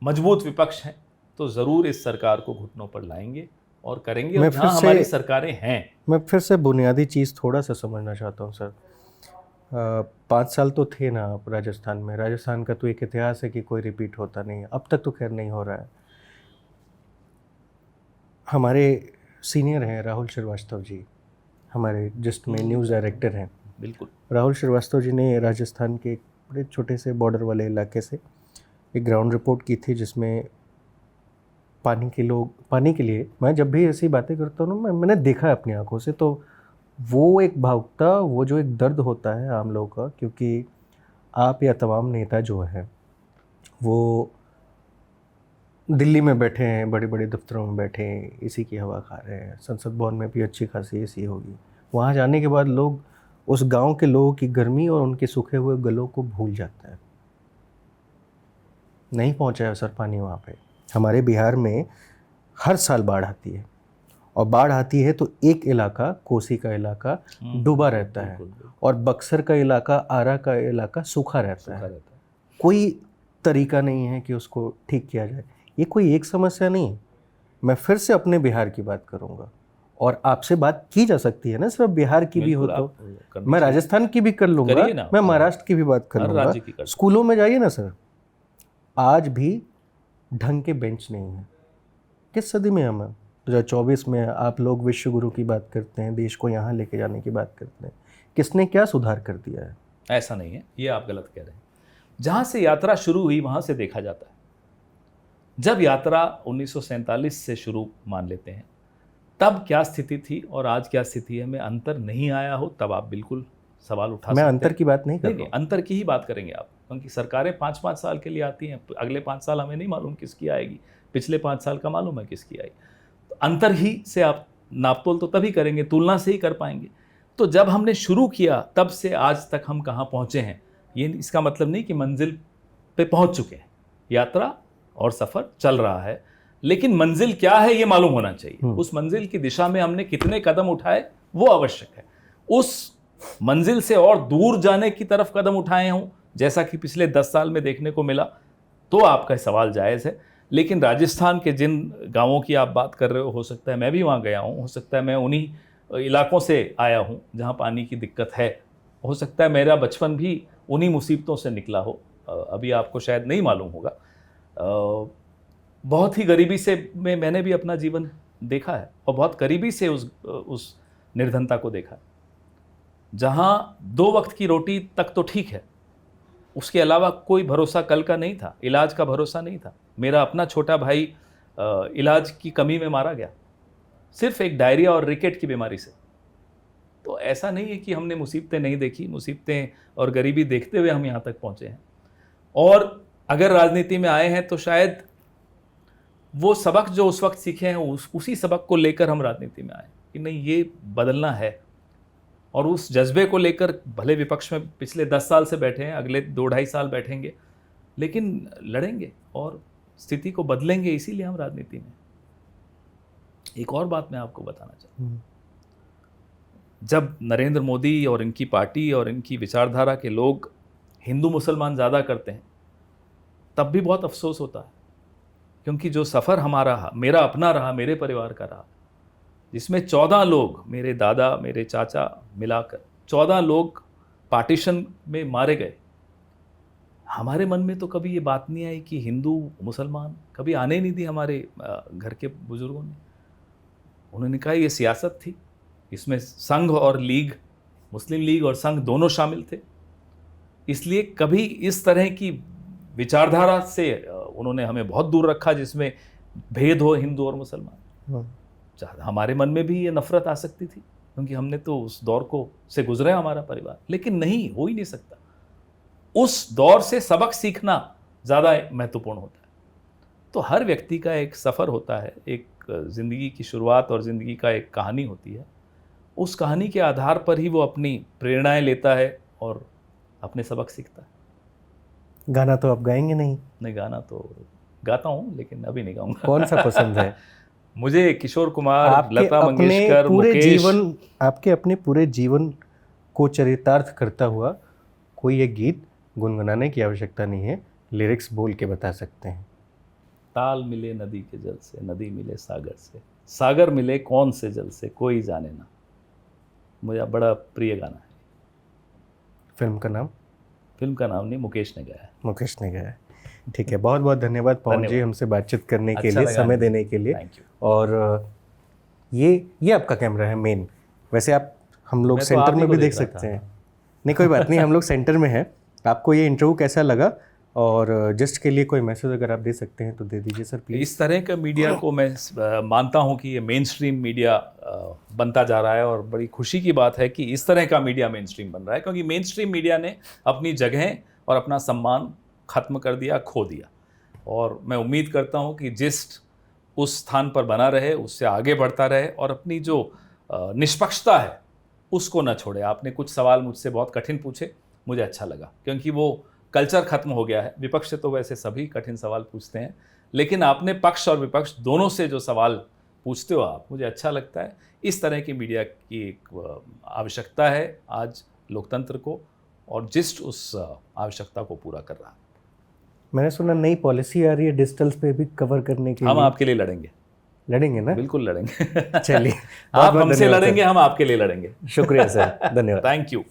मजबूत विपक्ष हैं, तो ज़रूर इस सरकार को घुटनों पर लाएंगे और करेंगे। और जहाँ हमारी सरकारें हैं, मैं फिर से बुनियादी चीज़ थोड़ा सा समझना चाहता हूँ सर। 5 साल तो थे ना आप राजस्थान में, राजस्थान का तो एक इतिहास है कि कोई रिपीट होता नहीं है, अब तक तो खैर नहीं हो रहा है। हमारे सीनियर हैं राहुल श्रीवास्तव जी, हमारे जिस्ट में न्यूज़ डायरेक्टर हैं। बिल्कुल। राहुल श्रीवास्तव जी ने राजस्थान के एक बड़े छोटे से बॉर्डर वाले इलाके से एक ग्राउंड रिपोर्ट की थी जिसमें पानी के लिए मैं जब भी ऐसी बातें करता हूँ ना, मैंने देखा है अपनी आंखों से, तो वो एक भावुकता, वो जो एक दर्द होता है आम लोगों का, क्योंकि आप या तमाम नेता जो हैं वो दिल्ली में बैठे हैं, बड़े बड़े दफ्तरों में बैठे हैं, इसी की हवा खा रहे हैं, संसद भवन में भी अच्छी खासी एसी होगी, वहाँ जाने के बाद लोग उस गांव के लोगों की गर्मी और उनके सूखे हुए गलों को भूल जाता है। नहीं पहुँचा है सर पानी वहाँ पे। हमारे बिहार में हर साल बाढ़ आती है, और बाढ़ आती है तो एक इलाका, कोसी का इलाका डूबा रहता है, और बक्सर का इलाका, आरा का इलाका सूखा रहता है। कोई तरीका नहीं है कि उसको ठीक किया जाए। ये कोई एक समस्या नहीं। मैं फिर से अपने बिहार की बात करूँगा, और आपसे बात की जा सकती है ना, सिर्फ बिहार की भी हो तो मैं राजस्थान की भी कर लूँगा, मैं महाराष्ट्र की भी बात कर लूँगा। स्कूलों में जाइए ना सर, आज भी ढंग के बेंच नहीं है। किस सदी में हम 2024 में आप लोग विश्व गुरु की बात करते हैं, देश को यहाँ लेके जाने की बात करते हैं। किसने क्या सुधार कर दिया है? ऐसा नहीं है, ये आप गलत कह रहे हैं। जहाँ से यात्रा शुरू हुई वहाँ से देखा जाता है। जब यात्रा 1947 से शुरू मान लेते हैं, तब क्या स्थिति थी और आज क्या स्थिति है, में अंतर नहीं आया हो तब आप बिल्कुल सवाल उठा सकते हैं। मैं अंतर की बात नहीं कर रहा हूं। अंतर की ही बात करेंगे आप, क्योंकि सरकारें 5-5 साल के लिए आती हैं, अगले 5 साल हमें नहीं मालूम किसकी आएगी, पिछले 5 साल का मालूम है किसकी आई। तो अंतर ही से आप नापतोल तो तभी करेंगे, तुलना से ही कर पाएंगे। तो जब हमने शुरू किया तब से आज तक हम कहाँ पहुँचे हैं, ये इसका मतलब नहीं कि मंजिल पे पहुँच चुके हैं। यात्रा और सफ़र चल रहा है, लेकिन मंजिल क्या है ये मालूम होना चाहिए। उस मंजिल की दिशा में हमने कितने कदम उठाए वो आवश्यक है। उस मंजिल से और दूर जाने की तरफ कदम उठाए हों, जैसा कि पिछले 10 साल में देखने को मिला, तो आपका सवाल जायज़ है। लेकिन राजस्थान के जिन गांवों की आप बात कर रहे हो सकता है मैं भी वहाँ गया हूँ, हो सकता है मैं उन्हीं इलाकों से आया हूँ जहाँ पानी की दिक्कत है, हो सकता है मेरा बचपन भी उन्हीं मुसीबतों से निकला हो, अभी आपको शायद नहीं मालूम होगा। बहुत ही गरीबी से मैंने भी अपना जीवन देखा है, और बहुत करीबी से उस निर्धनता को देखा है, जहाँ 2 वक्त की रोटी तक तो ठीक है, उसके अलावा कोई भरोसा कल का नहीं था, इलाज का भरोसा नहीं था। मेरा अपना छोटा भाई इलाज की कमी में मारा गया, सिर्फ एक डायरिया और रिकेट की बीमारी से। तो ऐसा नहीं है कि हमने मुसीबतें नहीं देखी, मुसीबतें और गरीबी देखते हुए हम यहाँ तक पहुँचे हैं। और अगर राजनीति में आए हैं तो शायद वो सबक जो उस वक्त सीखे हैं उसी सबक को लेकर हम राजनीति में आए कि नहीं, ये बदलना है। और उस जज्बे को लेकर भले विपक्ष में पिछले 10 साल से बैठे हैं, अगले 2-2.5 साल बैठेंगे, लेकिन लड़ेंगे और स्थिति को बदलेंगे, इसीलिए हम राजनीति में। एक और बात मैं आपको बताना चाहता हूँ, जब नरेंद्र मोदी और इनकी पार्टी और इनकी विचारधारा के लोग हिंदू मुसलमान ज़्यादा करते हैं, तब भी बहुत अफसोस होता है, क्योंकि जो सफ़र हमारा रहा, मेरा अपना रहा, मेरे परिवार का रहा, जिसमें 14 लोग, मेरे दादा मेरे चाचा मिलाकर 14 लोग पार्टीशन में मारे गए। हमारे मन में तो कभी ये बात नहीं आई कि हिंदू मुसलमान, कभी आने नहीं दी हमारे घर के बुजुर्गों ने। उन्होंने कहा ये सियासत थी, इसमें संघ और लीग, मुस्लिम लीग और संघ दोनों शामिल थे, इसलिए कभी इस तरह की विचारधारा से उन्होंने हमें बहुत दूर रखा जिसमें भेद हो हिंदू और मुसलमान। हमारे मन में भी ये नफरत आ सकती थी, क्योंकि हमने तो उस दौर को से गुजरे हमारा परिवार, लेकिन नहीं, हो ही नहीं सकता। उस दौर से सबक सीखना ज़्यादा महत्वपूर्ण होता है। तो हर व्यक्ति का एक सफ़र होता है, एक ज़िंदगी की शुरुआत और ज़िंदगी का एक कहानी होती है। उस कहानी के आधार पर ही वो अपनी प्रेरणाएं लेता है और अपने सबक सीखता है। गाना तो आप गाएंगे नहीं? नहीं, गाना तो गाता हूँ, लेकिन अभी नहीं गाऊंगा। कौन सा पसंद है? मुझे किशोर कुमार, लता मंगेशकर, मुकेश। आपके अपने पूरे जीवन को चरितार्थ करता हुआ कोई एक गीत गुनगुनाने की आवश्यकता नहीं है, लिरिक्स बोल के बता सकते हैं। ताल मिले नदी के जल से, नदी मिले सागर से, सागर मिले कौन से जल से, कोई जाने ना। मुझे बड़ा प्रिय गाना है। फिल्म का नाम? फिल्म का नाम नहीं, मुकेश ने गाया है। मुकेश ने गाया है। ठीक है, बहुत बहुत धन्यवाद पवन जी हमसे बातचीत करने के लिए, समय देने के लिए। और ये आपका कैमरा है मेन। वैसे आप हम लोग सेंटर में भी देख सकते हैं। नहीं कोई बात नहीं, हम लोग सेंटर में हैं। आपको ये इंटरव्यू कैसा लगा और जस्ट के लिए कोई मैसेज अगर आप दे सकते हैं तो दे दीजिए सर प्लीज। इस तरह का मीडिया को मैं मानता हूं कि ये मेन स्ट्रीम मीडिया बनता जा रहा है, और बड़ी खुशी की बात है कि इस तरह का मीडिया मेन स्ट्रीम बन रहा है, क्योंकि मेन स्ट्रीम मीडिया ने अपनी जगह और अपना सम्मान खत्म कर दिया, खो दिया। और मैं उम्मीद करता हूं कि जिस्ट उस स्थान पर बना रहे, उससे आगे बढ़ता रहे और अपनी जो निष्पक्षता है उसको न छोड़े। आपने कुछ सवाल मुझसे बहुत कठिन पूछे, मुझे अच्छा लगा, क्योंकि वो कल्चर खत्म हो गया है। विपक्ष से तो वैसे सभी कठिन सवाल पूछते हैं, लेकिन आपने पक्ष और विपक्ष दोनों से जो सवाल पूछते हो आप, मुझे अच्छा लगता है। इस तरह की मीडिया की एक आवश्यकता है आज लोकतंत्र को, और जिस्ट उस आवश्यकता को पूरा कर रहा है। मैंने सुना नई पॉलिसी आ रही है डिजिटल पे भी कवर करने के लिए। हम आपके लिए लड़ेंगे। लड़ेंगे ना? बिल्कुल लड़ेंगे। चलिए, आप हमसे लड़ेंगे, हम आपके लिए लड़ेंगे। शुक्रिया सर, धन्यवाद। Thank you.